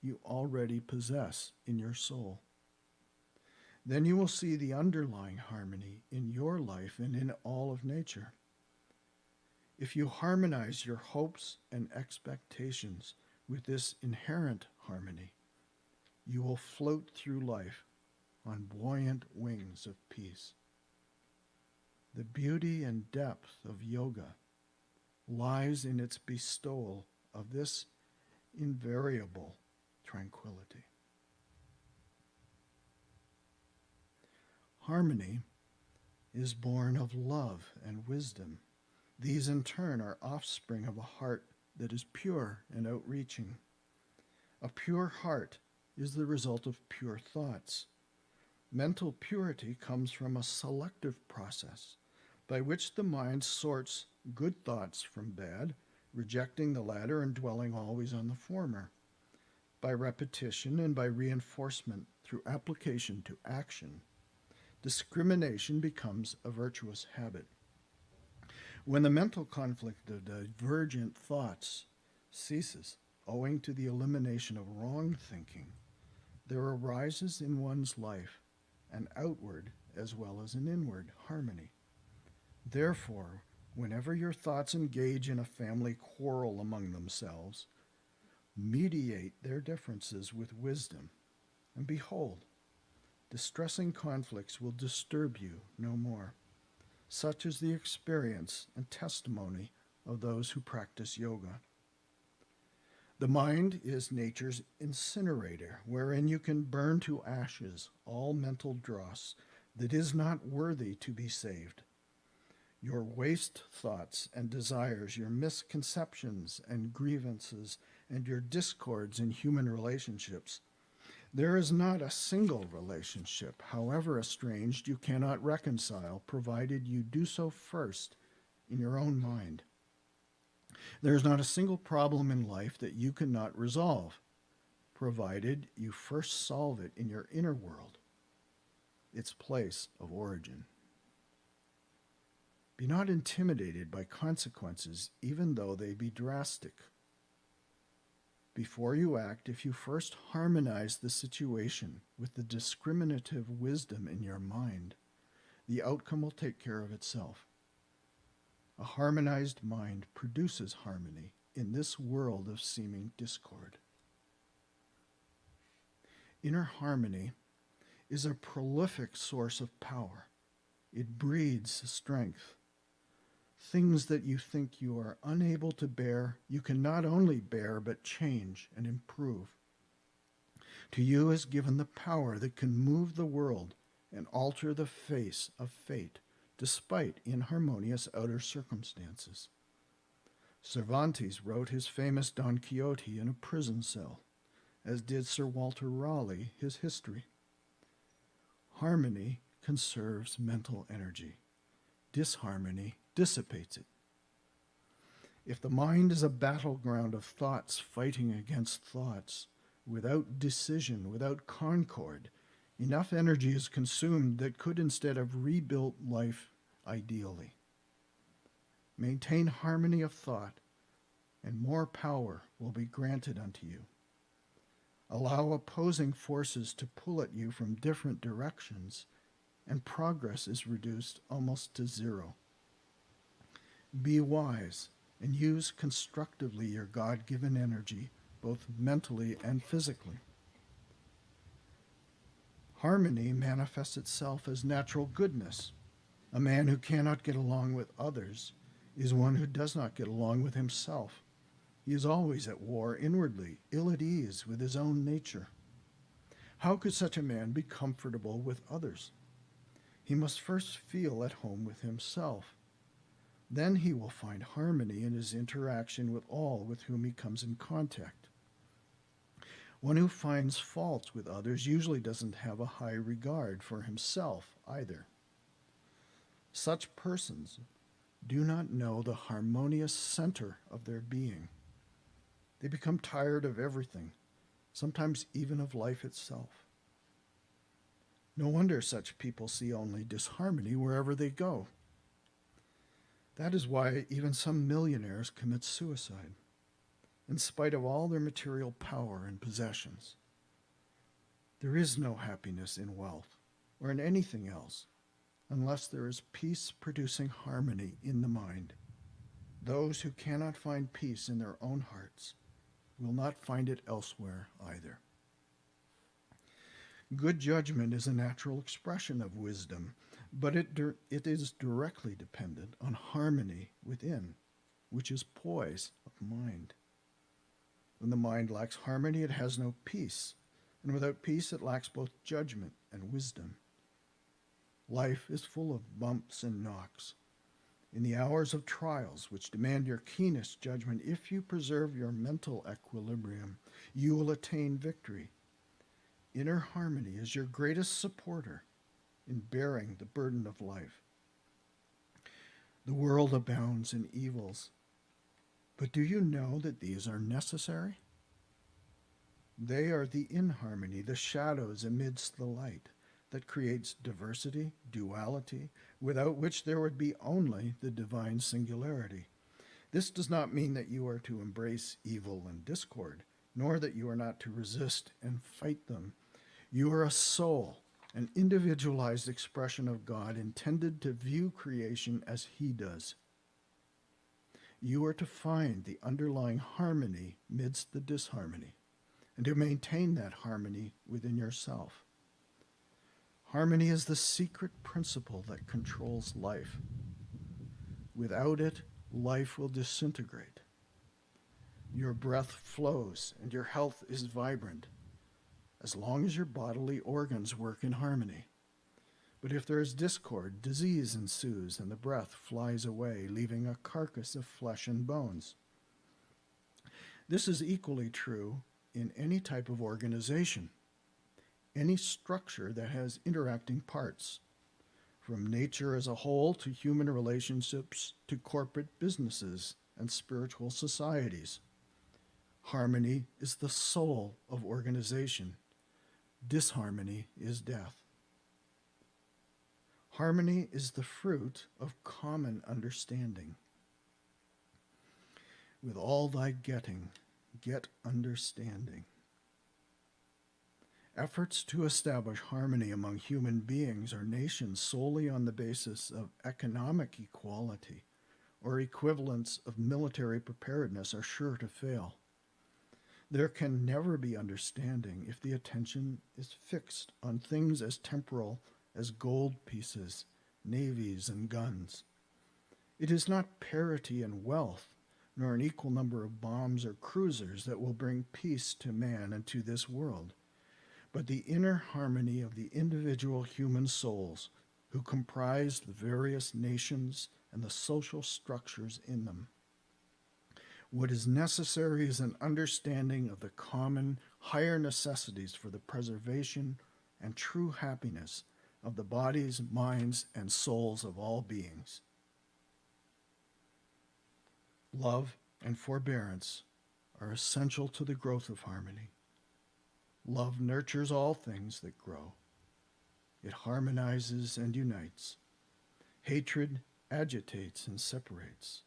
you already possess in your soul. Then you will see the underlying harmony in your life and in all of nature. If you harmonize your hopes and expectations with this inherent harmony, you will float through life on buoyant wings of peace. The beauty and depth of yoga lies in its bestowal of this invariable tranquility. Harmony is born of love and wisdom. These in turn are offspring of a heart that is pure and outreaching. A pure heart is the result of pure thoughts. Mental purity comes from a selective process by which the mind sorts good thoughts from bad, rejecting the latter and dwelling always on the former. By repetition and by reinforcement through application to action, discrimination becomes a virtuous habit. When the mental conflict of divergent thoughts ceases, owing to the elimination of wrong thinking, there arises in one's life an outward as well as an inward harmony. Therefore, whenever your thoughts engage in a family quarrel among themselves, mediate their differences with wisdom, and behold, distressing conflicts will disturb you no more. Such is the experience and testimony of those who practice yoga. The mind is nature's incinerator, wherein you can burn to ashes all mental dross that is not worthy to be saved. Your waste thoughts and desires, your misconceptions and grievances, and your discords in human relationships. There is not a single relationship, however estranged, you cannot reconcile, provided you do so first in your own mind. There is not a single problem in life that you cannot resolve, provided you first solve it in your inner world, its place of origin. Be not intimidated by consequences, even though they be drastic. Before you act, if you first harmonize the situation with the discriminative wisdom in your mind, the outcome will take care of itself. A harmonized mind produces harmony in this world of seeming discord. Inner harmony is a prolific source of power. It breeds strength. Things that you think you are unable to bear, you can not only bear, but change and improve. To you is given the power that can move the world and alter the face of fate, despite inharmonious outer circumstances. Cervantes wrote his famous Don Quixote in a prison cell, as did Sir Walter Raleigh his history. Harmony conserves mental energy. Disharmony dissipates it. If the mind is a battleground of thoughts fighting against thoughts, without decision, without concord, enough energy is consumed that could instead have rebuilt life ideally. Maintain harmony of thought, and more power will be granted unto you. Allow opposing forces to pull at you from different directions, and progress is reduced almost to zero. Be wise and use constructively your God-given energy, both mentally and physically. Harmony manifests itself as natural goodness. A man who cannot get along with others is one who does not get along with himself. He is always at war inwardly, ill at ease with his own nature. How could such a man be comfortable with others? He must first feel at home with himself. Then he will find harmony in his interaction with all with whom he comes in contact. One who finds faults with others usually doesn't have a high regard for himself either. Such persons do not know the harmonious center of their being. They become tired of everything, sometimes even of life itself. No wonder such people see only disharmony wherever they go. That is why even some millionaires commit suicide, in spite of all their material power and possessions. There is no happiness in wealth or in anything else unless there is peace-producing harmony in the mind. Those who cannot find peace in their own hearts will not find it elsewhere either. Good judgment is a natural expression of wisdom, but it is directly dependent on harmony within, which is poise of mind. When the mind lacks harmony, it has no peace, and without peace, it lacks both judgment and wisdom. Life is full of bumps and knocks. In the hours of trials, which demand your keenest judgment, if you preserve your mental equilibrium, you will attain victory. Inner harmony is your greatest supporter in bearing the burden of life. The world abounds in evils, but do you know that these are necessary? They are the inharmony, the shadows amidst the light, that creates diversity, duality, without which there would be only the divine singularity. This does not mean that you are to embrace evil and discord, nor that you are not to resist and fight them. You are a soul, an individualized expression of God intended to view creation as He does. You are to find the underlying harmony midst the disharmony, and to maintain that harmony within yourself. Harmony is the secret principle that controls life. Without it, life will disintegrate. Your breath flows and your health is vibrant, as long as your bodily organs work in harmony. But if there is discord, disease ensues and the breath flies away, leaving a carcass of flesh and bones. This is equally true in any type of organization, any structure that has interacting parts, from nature as a whole to human relationships to corporate businesses and spiritual societies. Harmony is the soul of organization. Disharmony is death. Harmony is the fruit of common understanding. With all thy getting, get understanding. Efforts to establish harmony among human beings or nations solely on the basis of economic equality or equivalence of military preparedness are sure to fail. There can never be understanding if the attention is fixed on things as temporal as gold pieces, navies, and guns. It is not parity in wealth, nor an equal number of bombs or cruisers that will bring peace to man and to this world, but the inner harmony of the individual human souls who comprise the various nations and the social structures in them. What is necessary is an understanding of the common, higher necessities for the preservation and true happiness of the bodies, minds, and souls of all beings. Love and forbearance are essential to the growth of harmony. Love nurtures all things that grow. It harmonizes and unites. Hatred agitates and separates.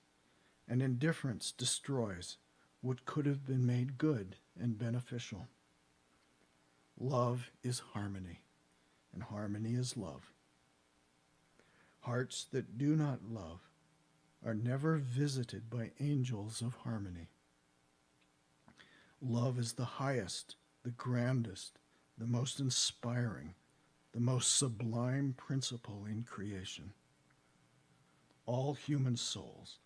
And indifference destroys what could have been made good and beneficial. Love is harmony, and harmony is love. Hearts that do not love are never visited by angels of harmony. Love is the highest, the grandest, the most inspiring, the most sublime principle in creation. All human souls,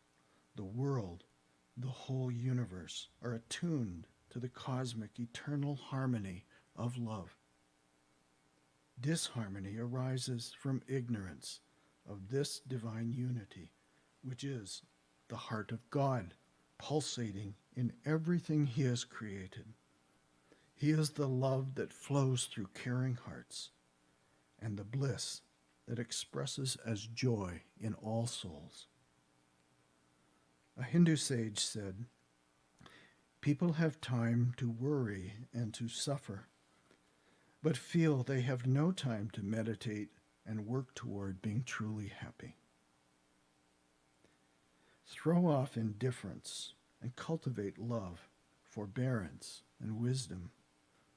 the world, the whole universe are attuned to the cosmic eternal harmony of love. Disharmony arises from ignorance of this divine unity, which is the heart of God, pulsating in everything He has created. He is the love that flows through caring hearts, and the bliss that expresses as joy in all souls. A Hindu sage said, "People have time to worry and to suffer, but feel they have no time to meditate and work toward being truly happy." Throw off indifference and cultivate love, forbearance, and wisdom.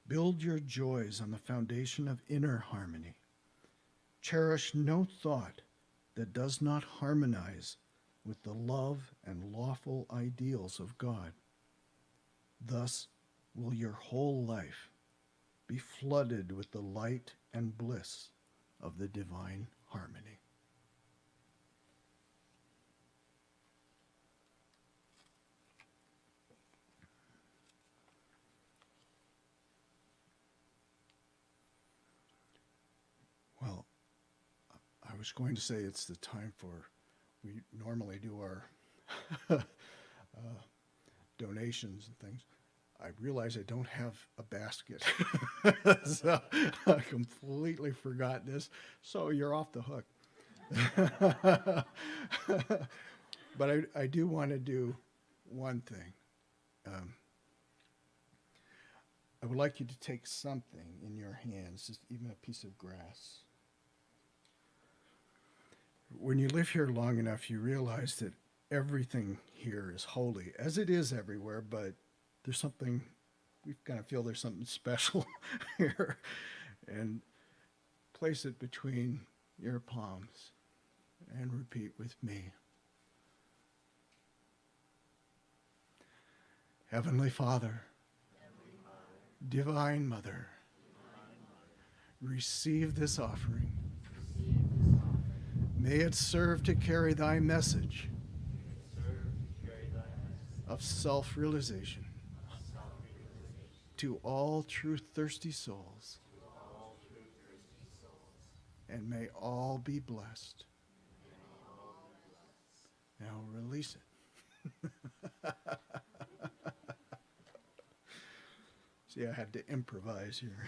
Build your joys on the foundation of inner harmony. Cherish no thought that does not harmonize with the love and lawful ideals of God. Thus will your whole life be flooded with the light and bliss of the divine harmony. Well, I was going to say it's the time for, we normally do our donations and things. I realize I don't have a basket. So I completely forgot this. So you're off the hook. But I do want to do one thing. I would like you to take something in your hands, just even a piece of grass. When you live here long enough, you realize that everything here is holy, as it is everywhere, but there's something, we kind of feel there's something special here. And place it between your palms and repeat with me. Heavenly Father, Divine Mother, receive this offering. May it serve to carry thy message of self-realization to all truth-thirsty souls. And may all be blessed. Now release it. See, I had to improvise here.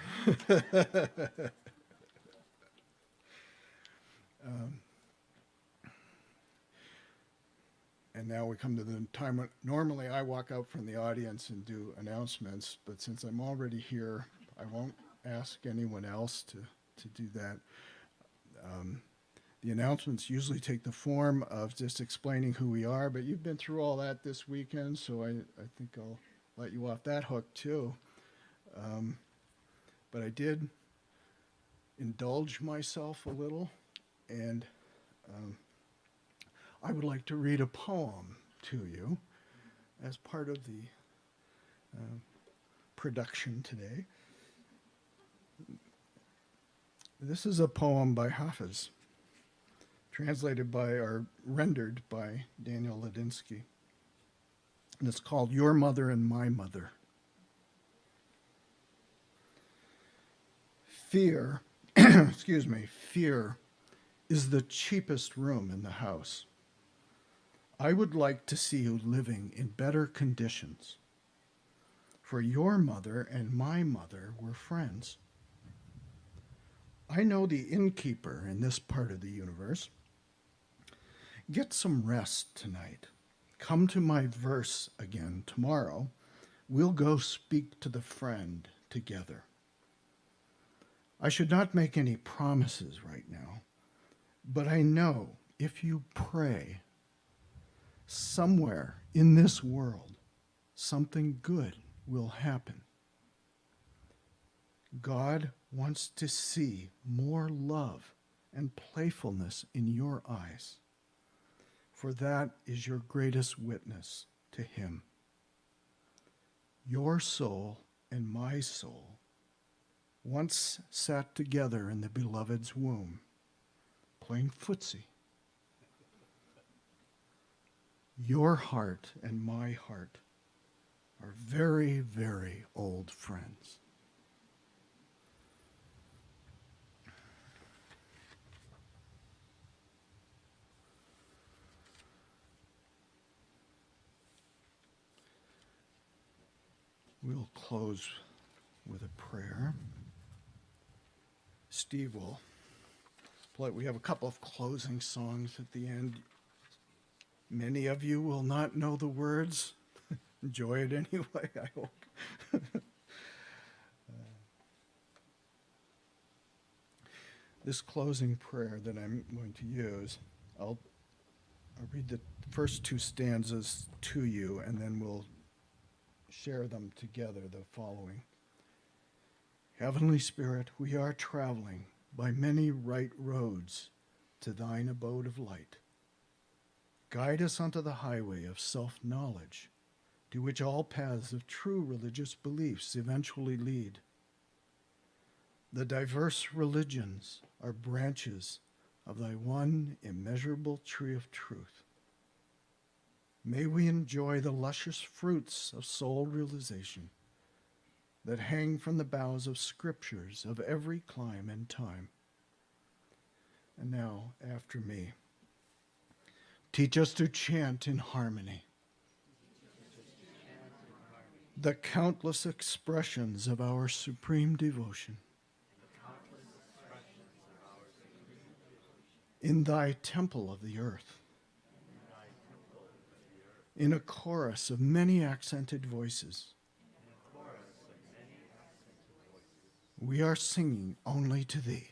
And now we come to the time when normally I walk out from the audience and do announcements, but since I'm already here, I won't ask anyone else to do that. The announcements usually take the form of just explaining who we are, but you've been through all that this weekend, so I think I'll let you off that hook too. But I did indulge myself a little, and I would like to read a poem to you as part of the production today. This is a poem by Hafiz, translated by or rendered by Daniel Ladinsky. And it's called Your Mother and My Mother. Fear, fear is the cheapest room in the house. I would like to see you living in better conditions. For your mother and my mother were friends. I know the innkeeper in this part of the universe. Get some rest tonight. Come to my verse again tomorrow. We'll go speak to the friend together. I should not make any promises right now, but I know if you pray, somewhere in this world, something good will happen. God wants to see more love and playfulness in your eyes. for that is your greatest witness to him. Your soul and my soul once sat together in the beloved's womb, playing footsie. Your heart and my heart are very, very old friends. We'll close with a prayer. Steve will play. We have a couple of closing songs at the end. Many of you will not know the words. Enjoy it anyway, I hope. This closing prayer that I'm going to use, I'll read the first two stanzas to you, and then we'll share them together, the following. Heavenly Spirit, we are traveling by many right roads to thine abode of light. Guide us onto the highway of self-knowledge, to which all paths of true religious beliefs eventually lead. The diverse religions are branches of thy one immeasurable tree of truth. May we enjoy the luscious fruits of soul realization that hang from the boughs of scriptures of every clime and time. And now, after me, teach us to chant in harmony the countless expressions of our supreme devotion. In thy temple of the earth, in a chorus of many accented voices, we are singing only to thee.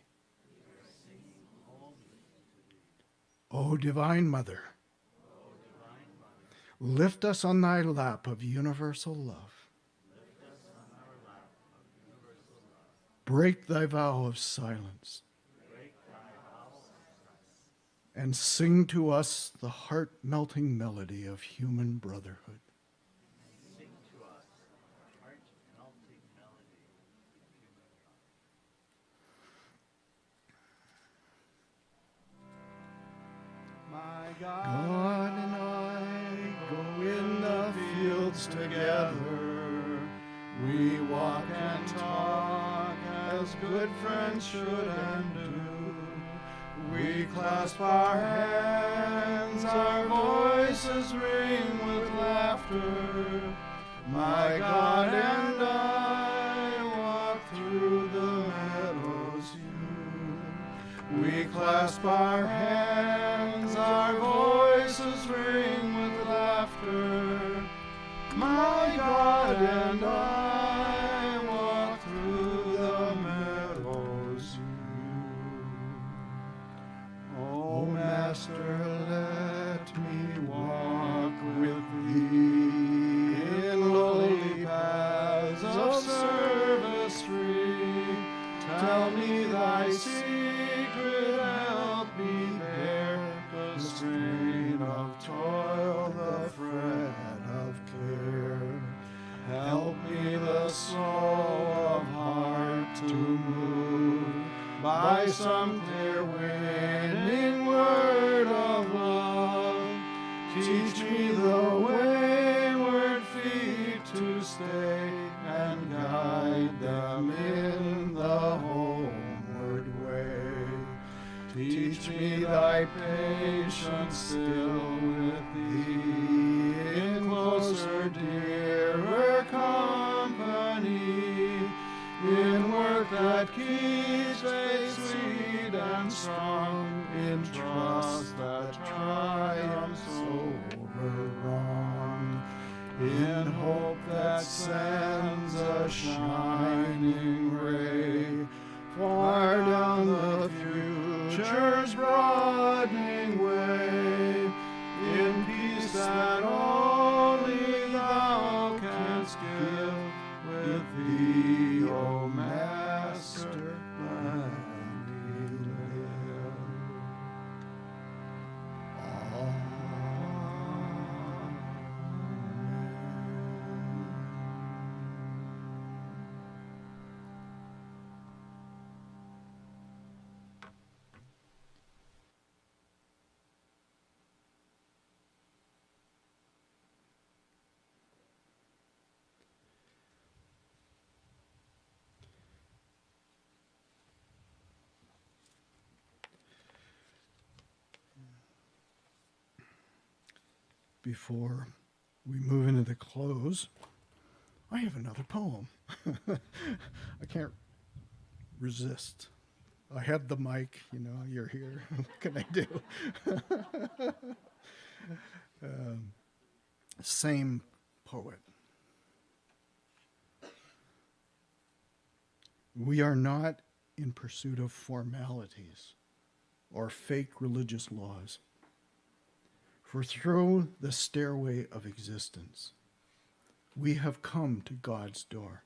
O Divine Mother, lift us on thy lap of universal love. Break thy vow of silence and sing to us the heart-melting melody of human brotherhood. My God and I go in the fields together. We walk and talk as good friends should and do. We clasp our hands, our voices ring with laughter. My God and I walk through the meadows new. We clasp our hands, our voices ring with laughter. My God and I walk through the meadows new. O Master, let me walk with thee in lowly paths of service free. Tell me thy secret, help me bear the strain of toil, the fret of care. Help me the soul of heart to move by some clear winning word of love. Teach me the wayward feet to stay and guide them in the homeward way. Teach me thy patience still with thee in closer, dearer company, in work that keeps faith sweet and strong, in trust that triumphs over wrong, in hope that sends a shining ray far down the future's broadening way, in peace that only thou canst give. With thee, O Master, let me live. Amen. before we move into the close, I have another poem. I can't resist. I have the mic, you're here. What can I do? Same poet. We are not in pursuit of formalities or fake religious laws. For through the stairway of existence, we have come to God's door.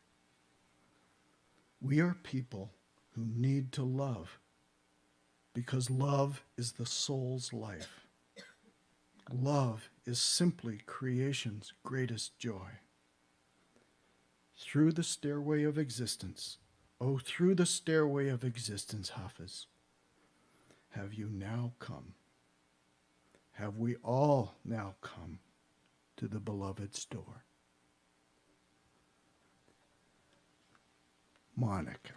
We are people who need to love because love is the soul's life. Love is simply creation's greatest joy. Through the stairway of existence, oh, through the stairway of existence, Hafiz, have you now come? Have we all now come to the beloved's door? Monica.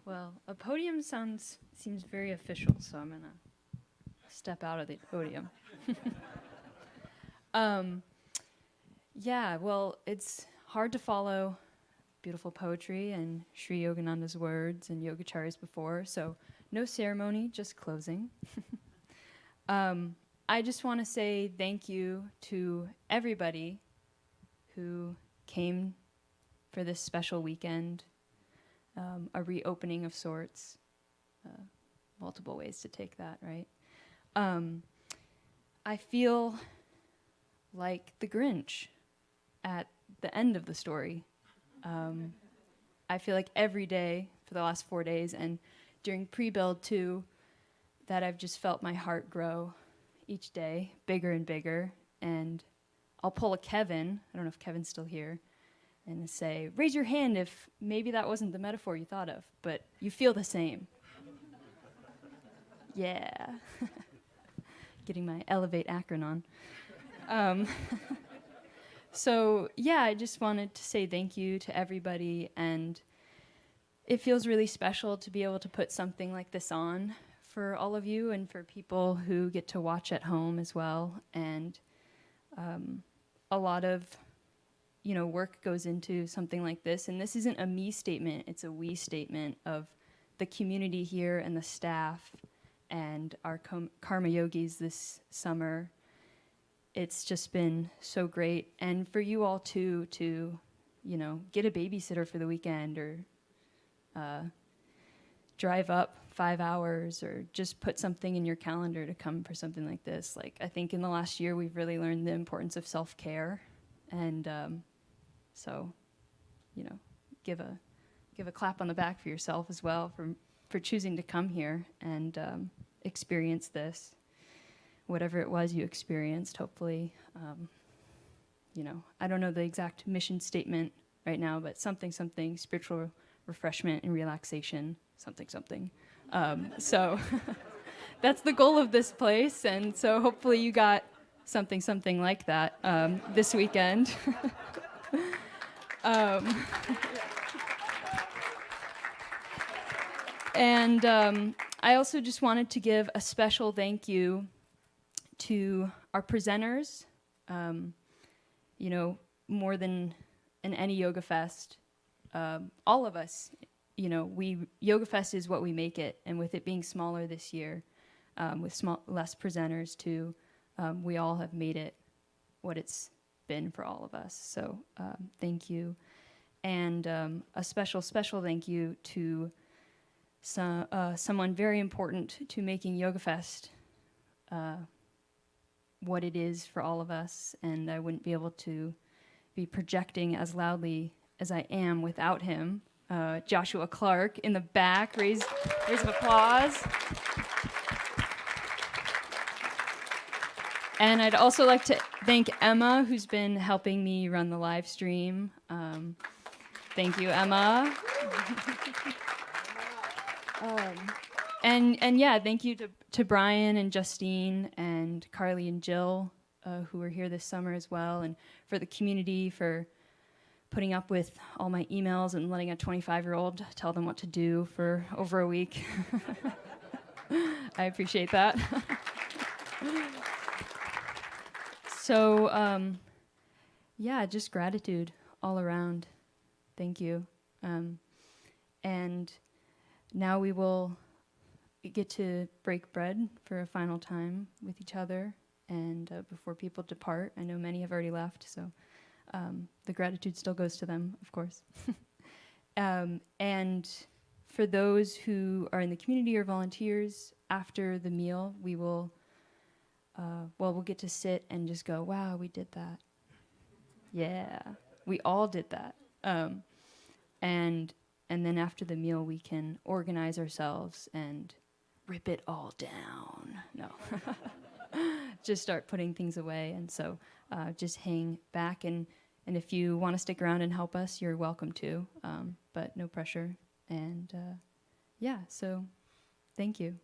Well, a podium seems very official, so I'm gonna step out of the podium. Yeah, well, it's hard to follow beautiful poetry and Sri Yogananda's words and Yogacharyas before, so no ceremony, just closing. I just want to say thank you to everybody who came for this special weekend, a reopening of sorts, multiple ways to take that, right? I feel like the Grinch at the end of the story. I feel like every day for the last 4 days and during pre-build too, that I've just felt my heart grow each day, bigger and bigger. And I'll pull a Kevin, I don't know if Kevin's still here, and say, raise your hand if maybe that wasn't the metaphor you thought of, but you feel the same. Yeah. Getting my Elevate Akron on. So yeah, I just wanted to say thank you to everybody, and it feels really special to be able to put something like this on for all of you and for people who get to watch at home as well. And a lot of work goes into something like this, and this isn't a me statement, it's a we statement of the community here and the staff and our Karma Yogis this summer. It's just been so great. And for you all too, to, get a babysitter for the weekend or drive up 5 hours or just put something in your calendar to come for something like this. Like, I think in the last year, we've really learned the importance of self-care. And so, give a clap on the back for yourself as well for choosing to come here and experience this. Whatever it was you experienced, hopefully, I don't know the exact mission statement right now, but something, spiritual refreshment and relaxation, something. So that's the goal of this place, and so hopefully you got something like that this weekend. And I also just wanted to give a special thank you to our presenters, more than in any YogaFest, all of us, YogaFest is what we make it, and with it being smaller this year, with less presenters too, we all have made it what it's been for all of us. So thank you, and a special thank you to someone very important to making YogaFest what it is for all of us, and I wouldn't be able to be projecting as loudly as I am without him. Joshua Clark in the back, raise of applause. And I'd also like to thank Emma, who's been helping me run the live stream. Thank you, Emma. And yeah, thank you to Brian and Justine and Carly and Jill, who were here this summer as well, and for the community for putting up with all my emails and letting a 25-year-old tell them what to do for over a week. I appreciate that. So, yeah, just gratitude all around. Thank you. And now we will get to break bread for a final time with each other, and before people depart. I know many have already left, so the gratitude still goes to them, of course. And for those who are in the community or volunteers, after the meal, we will, we'll get to sit and just go, wow, we did that. Yeah, we all did that. And then after the meal, we can organize ourselves and rip it all down. No. Just start putting things away. And so just hang back. And if you want to stick around and help us, you're welcome to. But no pressure. And yeah, so thank you.